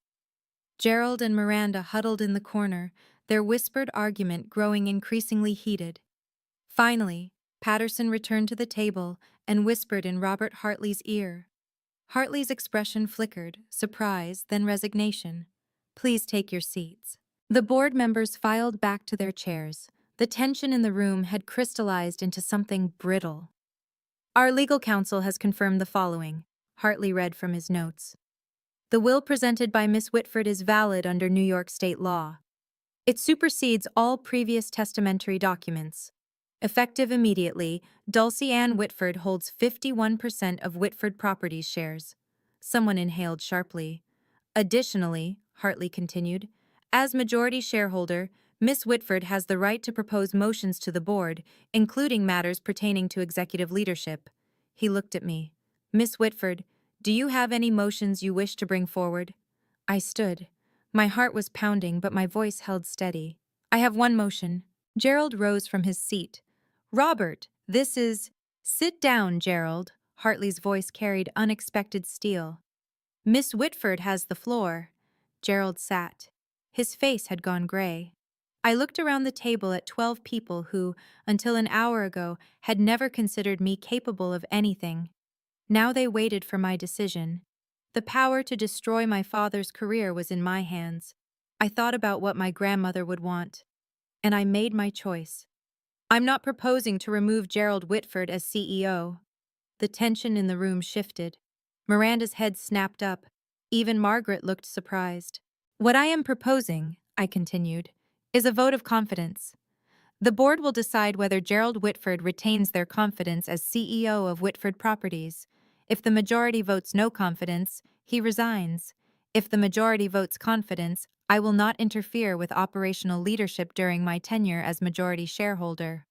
A: Gerald and Miranda huddled in the corner, their whispered argument growing increasingly heated. Finally, Patterson returned to the table and whispered in Robert Hartley's ear. Hartley's expression flickered, surprise, then resignation. Please take your seats. The board members filed back to their chairs. The tension in the room had crystallized into something brittle. Our legal counsel has confirmed the following, Hartley read from his notes. The will presented by Miss Whitford is valid under New York state law. It supersedes all previous testamentary documents. Effective immediately, Dulcie Ann Whitford holds 51% of Whitford Properties shares. Someone inhaled sharply. Additionally, Hartley continued, as majority shareholder, Miss Whitford has the right to propose motions to the board, including matters pertaining to executive leadership. He looked at me. Miss Whitford, do you have any motions you wish to bring forward? I stood. My heart was pounding, but my voice held steady. I have one motion. Gerald rose from his seat. Robert, this is... Sit down, Gerald. Hartley's voice carried unexpected steel. Miss Whitford has the floor. Gerald sat. His face had gone gray. I looked around the table at 12 people who, until an hour ago, had never considered me capable of anything. Now they waited for my decision. The power to destroy my father's career was in my hands. I thought about what my grandmother would want, and I made my choice. I'm not proposing to remove Gerald Whitford as CEO. The tension in the room shifted. Miranda's head snapped up. Even Margaret looked surprised. What I am proposing, I continued, is a vote of confidence. The board will decide whether Gerald Whitford retains their confidence as CEO of Whitford Properties. If the majority votes no confidence, he resigns. If the majority votes confidence, I will not interfere with operational leadership during my tenure as majority shareholder.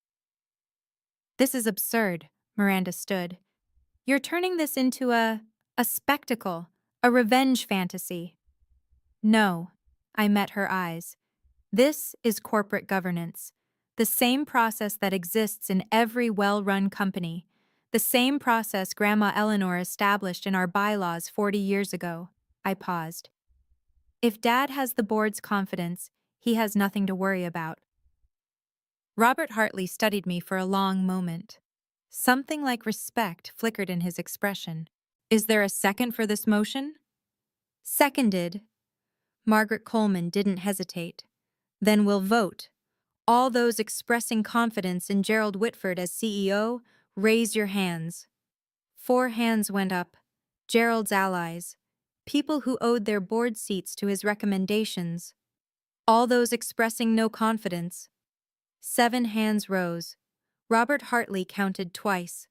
A: This is absurd, Miranda stood. You're turning this into a spectacle, a revenge fantasy. No, I met her eyes. This is corporate governance. The same process that exists in every well-run company. The same process Grandma Eleanor established in our bylaws 40 years ago. I paused. If Dad has the board's confidence, he has nothing to worry about. Robert Hartley studied me for a long moment. Something like respect flickered in his expression. Is there a second for this motion? Seconded. Margaret Coleman didn't hesitate. Then we'll vote. All those expressing confidence in Gerald Whitford as CEO, raise your hands. 4 hands went up. Gerald's allies. People who owed their board seats to his recommendations. All those expressing no confidence. 7 hands rose. Robert Hartley counted twice.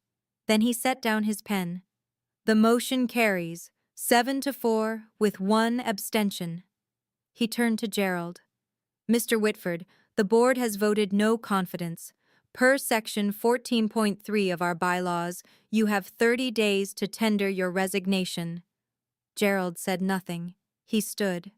A: Then he set down his pen. The motion carries, 7-4, with 1 abstention. He turned to Gerald. Mr. Whitford, the board has voted no confidence. Per section 14.3 of our bylaws, you have 30 days to tender your resignation. Gerald said nothing. He stood,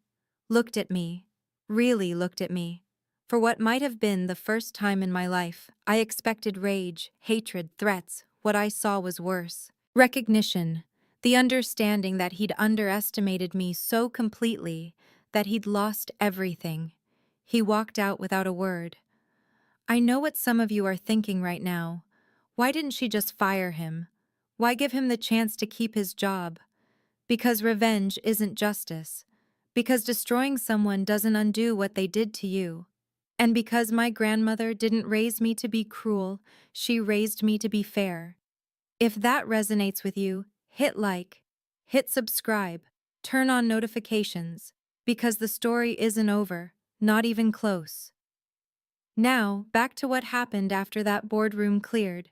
A: looked at me, really looked at me. For what might have been the first time in my life, I expected rage, hatred, threats. What I saw was worse. Recognition, the understanding that he'd underestimated me so completely that he'd lost everything. He walked out without a word. I know what some of you are thinking right now. Why didn't she just fire him? Why give him the chance to keep his job? Because revenge isn't justice. Because destroying someone doesn't undo what they did to you. And because my grandmother didn't raise me to be cruel, she raised me to be fair. If that resonates with you, hit like, hit subscribe, turn on notifications, because the story isn't over, not even close. Now, back to what happened after that boardroom cleared.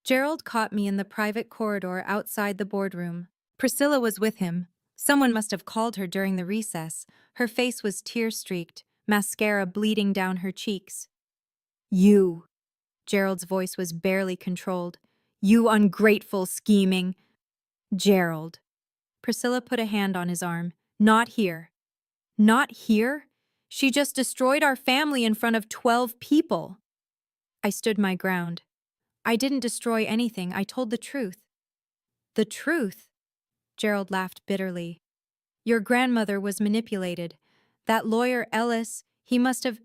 A: Gerald caught me in the private corridor outside the boardroom. Priscilla was with him. Someone must have called her during the recess. Her face was tear-streaked, mascara bleeding down her cheeks. You. Gerald's voice was barely controlled. You ungrateful, scheming. Gerald. Priscilla put a hand on his arm. Not here. Not here? She just destroyed our family in front of 12 people. I stood my ground. I didn't destroy anything. I told the truth. The truth? Gerald laughed bitterly. Your grandmother was manipulated. That lawyer Ellis, he must have...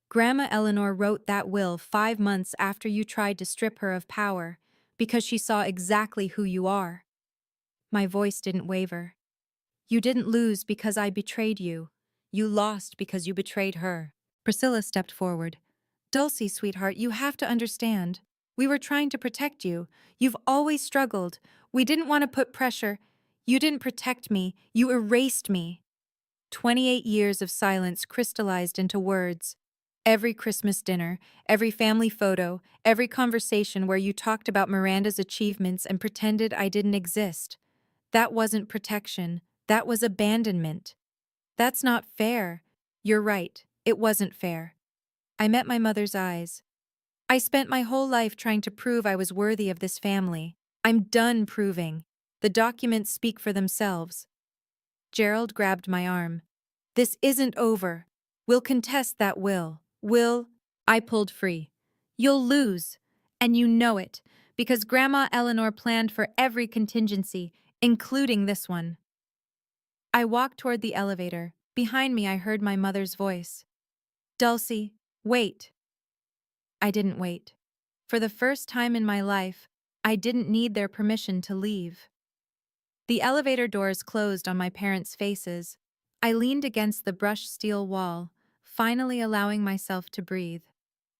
A: Grandma Eleanor wrote that will 5 months after you tried to strip her of power, because she saw exactly who you are. My voice didn't waver. You didn't lose because I betrayed you. You lost because you betrayed her. Priscilla stepped forward. Dulcie, sweetheart, you have to understand. We were trying to protect you. You've always struggled. We didn't want to put pressure. You didn't protect me. You erased me. 28 years of silence crystallized into words. Every Christmas dinner, every family photo, every conversation where you talked about Miranda's achievements and pretended I didn't exist. That wasn't protection. That was abandonment. That's not fair. You're right. It wasn't fair. I met my mother's eyes. I spent my whole life trying to prove I was worthy of this family. I'm done proving. The documents speak for themselves. Gerald grabbed my arm. This isn't over. We'll contest that will. I pulled free. You'll lose. And you know it, because Grandma Eleanor planned for every contingency, including this one. I walked toward the elevator. Behind me, I heard my mother's voice. Dulcie, wait. I didn't wait. For the first time in my life, I didn't need their permission to leave. The elevator doors closed on my parents' faces. I leaned against the brushed steel wall, finally allowing myself to breathe.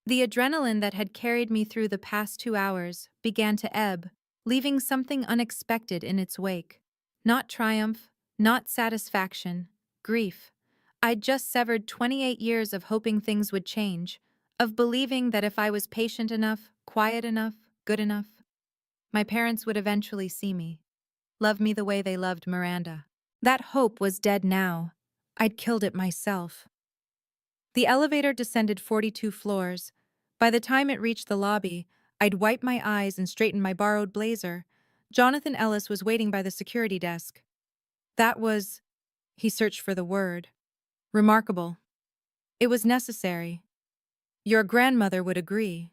A: The adrenaline that had carried me through the past 2 hours began to ebb, leaving something unexpected in its wake. Not triumph, not satisfaction, grief. I'd just severed 28 years of hoping things would change, of believing that if I was patient enough, quiet enough, good enough, my parents would eventually see me, love me the way they loved Miranda. That hope was dead now. I'd killed it myself. The elevator descended 42 floors. By the time it reached the lobby, I'd wiped my eyes and straightened my borrowed blazer. Jonathan Ellis was waiting by the security desk. That was, he searched for the word, remarkable. It was necessary. Your grandmother would agree.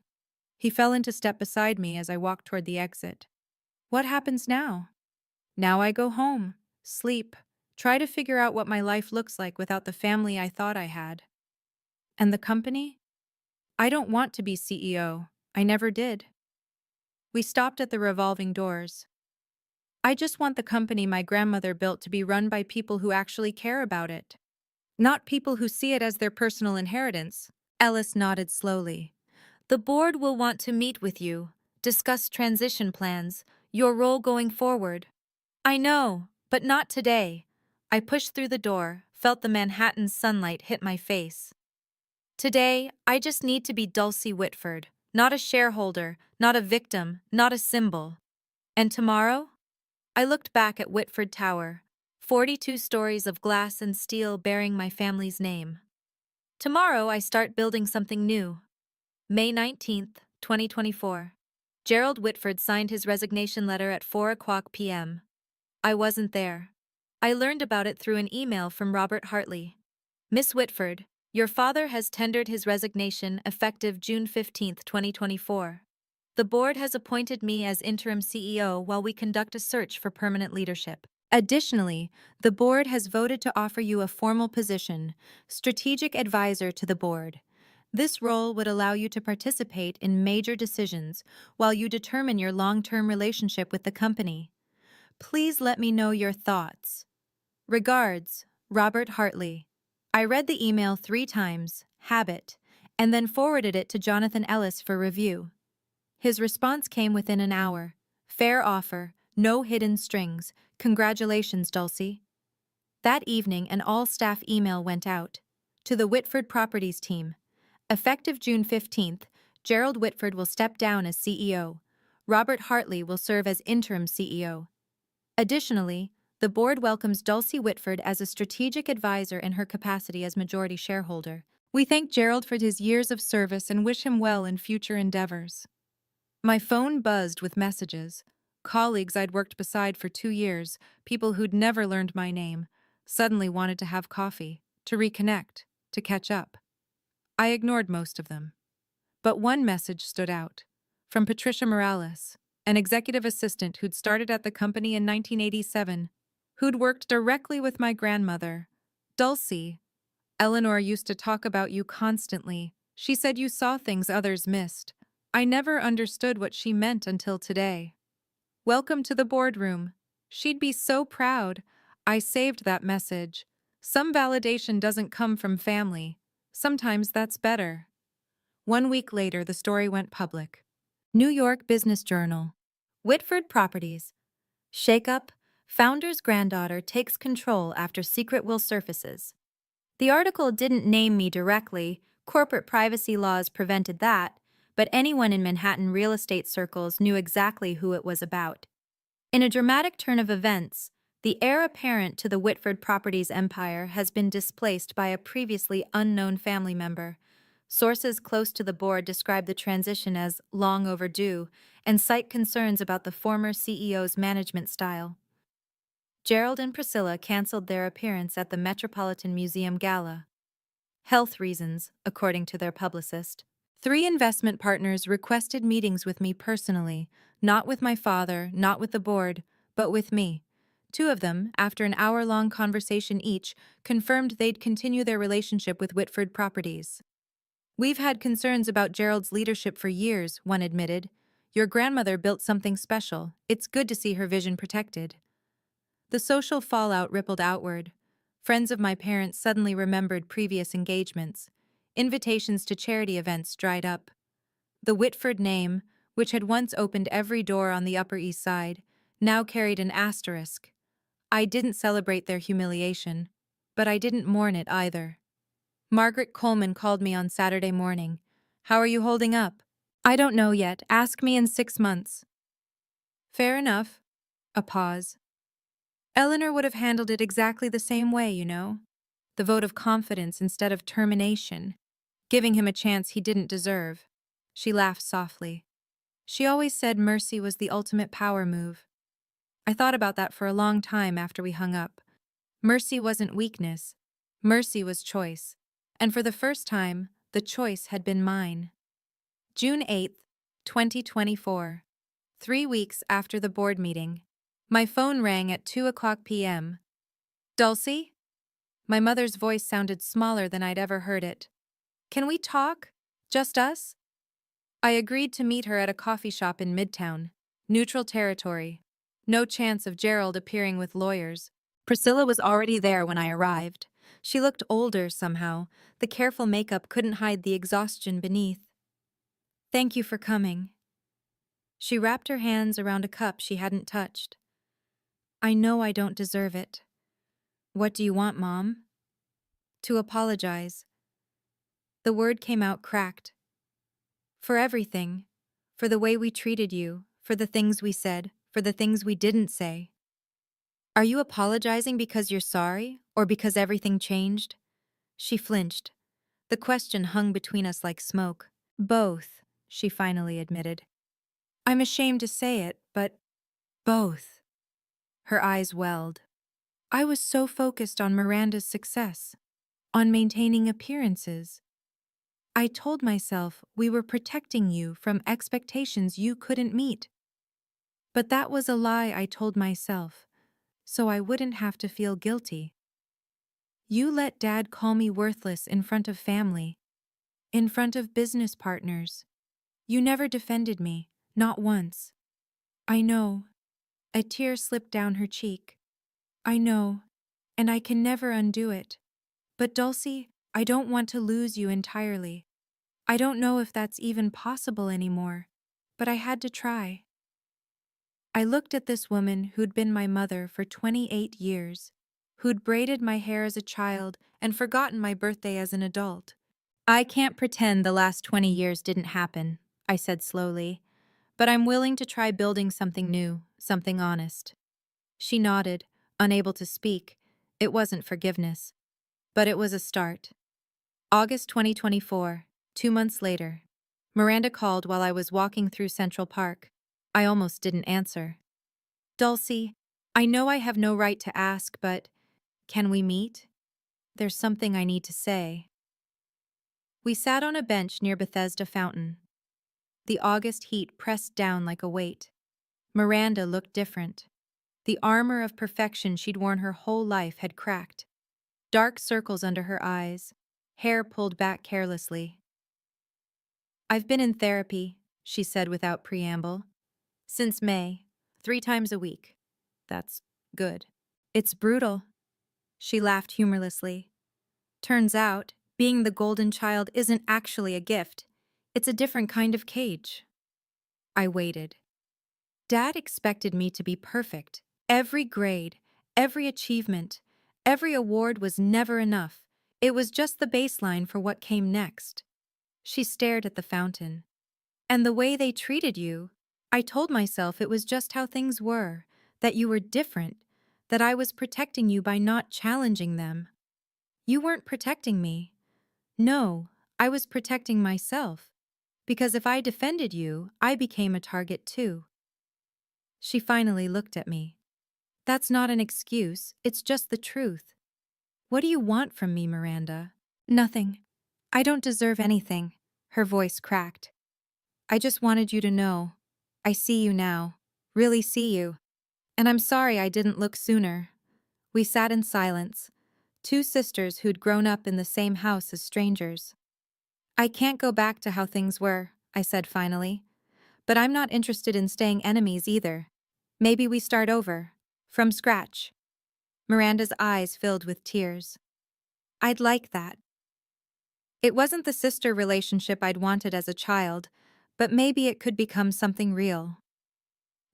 A: He fell into step beside me as I walked toward the exit. What happens now? Now I go home, sleep, try to figure out what my life looks like without the family I thought I had. And the company? I don't want to be CEO. I never did. We stopped at the revolving doors. I just want the company my grandmother built to be run by people who actually care about it. Not people who see it as their personal inheritance. Ellis nodded slowly. The board will want to meet with you, discuss transition plans, your role going forward. I know, but not today. I pushed through the door, felt the Manhattan sunlight hit my face. Today, I just need to be Dulcie Whitford, not a shareholder, not a victim, not a symbol. And tomorrow? I looked back at Whitford Tower, 42 stories of glass and steel bearing my family's name. Tomorrow, I start building something new. May 19th, 2024. Gerald Whitford signed his resignation letter at 4 p.m. I wasn't there. I learned about it through an email from Robert Hartley. Miss Whitford, your father has tendered his resignation effective June 15th, 2024. The board has appointed me as interim CEO while we conduct a search for permanent leadership. Additionally, the board has voted to offer you a formal position, strategic advisor to the board. This role would allow you to participate in major decisions while you determine your long-term relationship with the company. Please let me know your thoughts. Regards, Robert Hartley. I read the email 3 times, habit, and then forwarded it to Jonathan Ellis for review. His response came within an hour. Fair offer, no hidden strings. Congratulations, Dulcie. That evening, an all-staff email went out to the Whitford Properties team. Effective June 15th, Gerald Whitford will step down as CEO. Robert Hartley will serve as interim CEO. Additionally, the board welcomes Dulcie Whitford as a strategic advisor in her capacity as majority shareholder. We thank Gerald for his years of service and wish him well in future endeavors. My phone buzzed with messages. Colleagues I'd worked beside for 2 years, people who'd never learned my name, suddenly wanted to have coffee, to reconnect, to catch up. I ignored most of them. But one message stood out. From Patricia Morales, an executive assistant who'd started at the company in 1987, who'd worked directly with my grandmother. Dulcie, Eleanor used to talk about you constantly. She said you saw things others missed. I never understood what she meant until today. Welcome to the boardroom. She'd be so proud. I saved that message. Some validation doesn't come from family. Sometimes that's better. 1 week later, the story went public. New York Business Journal. Whitford Properties. Shakeup. Founder's granddaughter takes control after secret will surfaces. The article didn't name me directly. Corporate privacy laws prevented that, but anyone in Manhattan real estate circles knew exactly who it was about. In a dramatic turn of events, the heir apparent to the Whitford Properties empire has been displaced by a previously unknown family member. Sources close to the board describe the transition as long overdue and cite concerns about the former CEO's management style. Gerald and Priscilla canceled their appearance at the Metropolitan Museum Gala. Health reasons, according to their publicist. 3 investment partners requested meetings with me personally, not with my father, not with the board, but with me. 2 of them, after an hour-long conversation each, confirmed they'd continue their relationship with Whitford Properties. We've had concerns about Gerald's leadership for years, one admitted. Your grandmother built something special. It's good to see her vision protected. The social fallout rippled outward. Friends of my parents suddenly remembered previous engagements. Invitations to charity events dried up. The Whitford name, which had once opened every door on the Upper East Side, now carried an asterisk. I didn't celebrate their humiliation, but I didn't mourn it either. Margaret Coleman called me on Saturday morning. How are you holding up? I don't know yet. Ask me in 6 months. Fair enough. A pause. Eleanor would have handled it exactly the same way, you know. The vote of confidence instead of termination, giving him a chance he didn't deserve. She laughed softly. She always said mercy was the ultimate power move. I thought about that for a long time after we hung up. Mercy wasn't weakness. Mercy was choice. And for the first time, the choice had been mine. June 8th, 2024. 3 weeks after the board meeting. My phone rang at 2 p.m. Dulcie? My mother's voice sounded smaller than I'd ever heard it. Can we talk? Just us? I agreed to meet her at a coffee shop in Midtown. Neutral territory. No chance of Gerald appearing with lawyers. Priscilla was already there when I arrived. She looked older somehow. The careful makeup couldn't hide the exhaustion beneath. Thank you for coming. She wrapped her hands around a cup she hadn't touched. I know I don't deserve it. What do you want, Mom? To apologize. The word came out cracked. For everything. For the way we treated you, for the things we said, for the things we didn't say. Are you apologizing because you're sorry, or because everything changed? She flinched. The question hung between us like smoke. Both, she finally admitted. I'm ashamed to say it, but both. Her eyes welled. I was so focused on Miranda's success, on maintaining appearances. I told myself we were protecting you from expectations you couldn't meet. But that was a lie I told myself, so I wouldn't have to feel guilty. You let Dad call me worthless in front of family, in front of business partners. You never defended me, not once. I know. A tear slipped down her cheek. I know, and I can never undo it. But Dulcie, I don't want to lose you entirely. I don't know if that's even possible anymore, but I had to try. I looked at this woman who'd been my mother for 28 years, who'd braided my hair as a child and forgotten my birthday as an adult. I can't pretend the last 20 years didn't happen, I said slowly, but I'm willing to try building something new, something honest. She nodded, unable to speak. It wasn't forgiveness, but it was a start. August 2024, 2 months later. Miranda called while I was walking through Central Park. I almost didn't answer. Dulcie, I know I have no right to ask, but can we meet? There's something I need to say. We sat on a bench near Bethesda Fountain. The August heat pressed down like a weight. Miranda looked different. The armor of perfection she'd worn her whole life had cracked. Dark circles under her eyes, hair pulled back carelessly. I've been in therapy, she said without preamble. Since May, 3 times a week. That's good. It's brutal. She laughed humorlessly. Turns out, being the golden child isn't actually a gift. It's a different kind of cage. I waited. Dad expected me to be perfect. Every grade, every achievement, every award was never enough. It was just the baseline for what came next. She stared at the fountain. And the way they treated you, I told myself it was just how things were, that you were different, that I was protecting you by not challenging them. You weren't protecting me. No, I was protecting myself. Because if I defended you, I became a target too. She finally looked at me. That's not an excuse, it's just the truth. What do you want from me, Miranda? Nothing. I don't deserve anything. Her voice cracked. I just wanted you to know. I see you now. Really see you. And I'm sorry I didn't look sooner. We sat in silence, two sisters who'd grown up in the same house as strangers. I can't go back to how things were, I said finally. But I'm not interested in staying enemies either. Maybe we start over. From scratch. Miranda's eyes filled with tears. I'd like that. It wasn't the sister relationship I'd wanted as a child, but maybe it could become something real.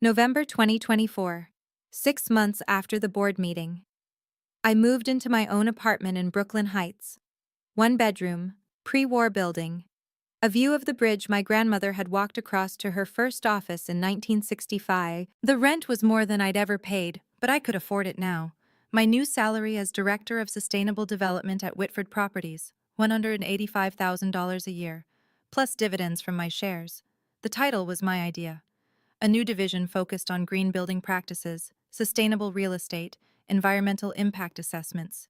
A: November 2024, 6 months after the board meeting. I moved into my own apartment in Brooklyn Heights. 1 bedroom, pre-war building. A view of the bridge my grandmother had walked across to her first office in 1965. The rent was more than I'd ever paid, but I could afford it now. My new salary as Director of Sustainable Development at Whitford Properties, $185,000 a year, plus dividends from my shares. The title was my idea. A new division focused on green building practices, sustainable real estate, environmental impact assessments.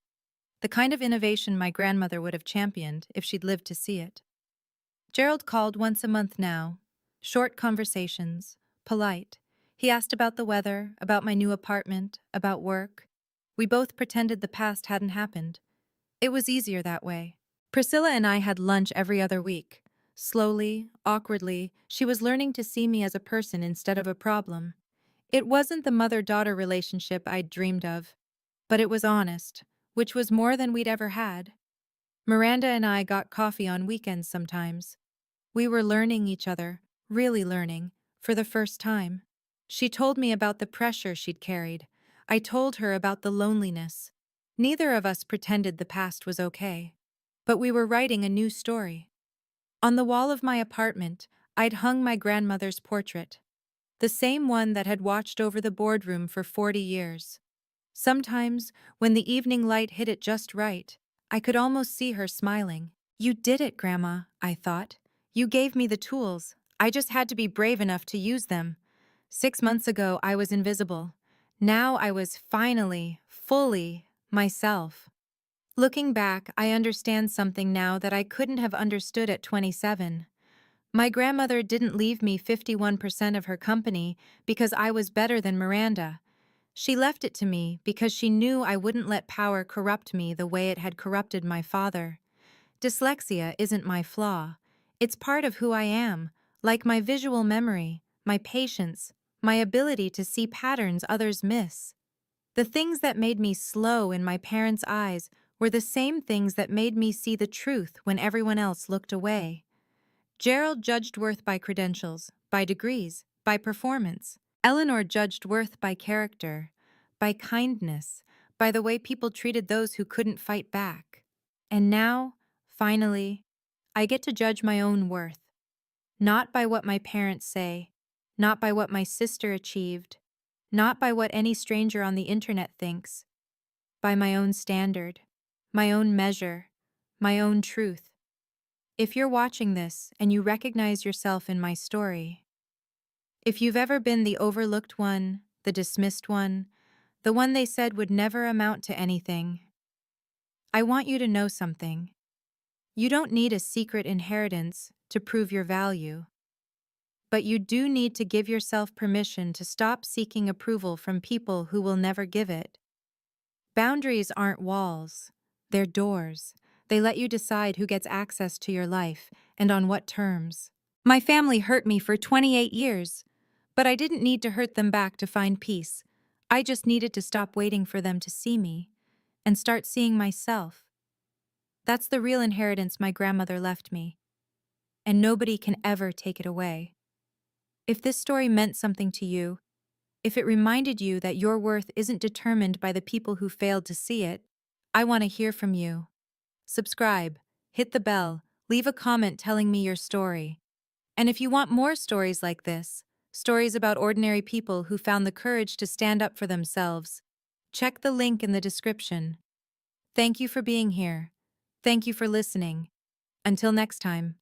A: The kind of innovation my grandmother would have championed if she'd lived to see it. Gerald called once a month now. Short conversations, polite. He asked about the weather, about my new apartment, about work. We both pretended the past hadn't happened. It was easier that way. Priscilla and I had lunch every other week. Slowly, awkwardly, she was learning to see me as a person instead of a problem. It wasn't the mother-daughter relationship I'd dreamed of, but it was honest, which was more than we'd ever had. Miranda and I got coffee on weekends sometimes. We were learning each other, really learning, for the first time. She told me about the pressure she'd carried. I told her about the loneliness. Neither of us pretended the past was okay. but we were writing a new story. On the wall of my apartment, I'd hung my grandmother's portrait, the same one that had watched over the boardroom for 40 years. Sometimes, when the evening light hit it just right, I could almost see her smiling. "You did it, Grandma," I thought. "You gave me the tools. I just had to be brave enough to use them. 6 months ago, I was invisible. Now I was finally, fully, myself." Looking back, I understand something now that I couldn't have understood at 27. My grandmother didn't leave me 51% of her company because I was better than Miranda. She left it to me because she knew I wouldn't let power corrupt me the way it had corrupted my father. Dyslexia isn't my flaw. It's part of who I am, like my visual memory, my patience, my ability to see patterns others miss. The things that made me slow in my parents' eyes were the same things that made me see the truth when everyone else looked away. Gerald judged worth by credentials, by degrees, by performance. Eleanor judged worth by character, by kindness, by the way people treated those who couldn't fight back. And now, finally, I get to judge my own worth, not by what my parents say, not by what my sister achieved, not by what any stranger on the internet thinks, by my own standard, my own measure, my own truth. If you're watching this and you recognize yourself in my story, if you've ever been the overlooked one, the dismissed one, the one they said would never amount to anything, I want you to know something. You don't need a secret inheritance to prove your value. But you do need to give yourself permission to stop seeking approval from people who will never give it. Boundaries aren't walls, they're doors. They let you decide who gets access to your life and on what terms. My family hurt me for 28 years, but I didn't need to hurt them back to find peace. I just needed to stop waiting for them to see me and start seeing myself. That's the real inheritance my grandmother left me, and nobody can ever take it away. If this story meant something to you, if it reminded you that your worth isn't determined by the people who failed to see it, I want to hear from you. Subscribe, hit the bell, leave a comment telling me your story. And if you want more stories like this, stories about ordinary people who found the courage to stand up for themselves, check the link in the description. Thank you for being here. Thank you for listening. Until next time.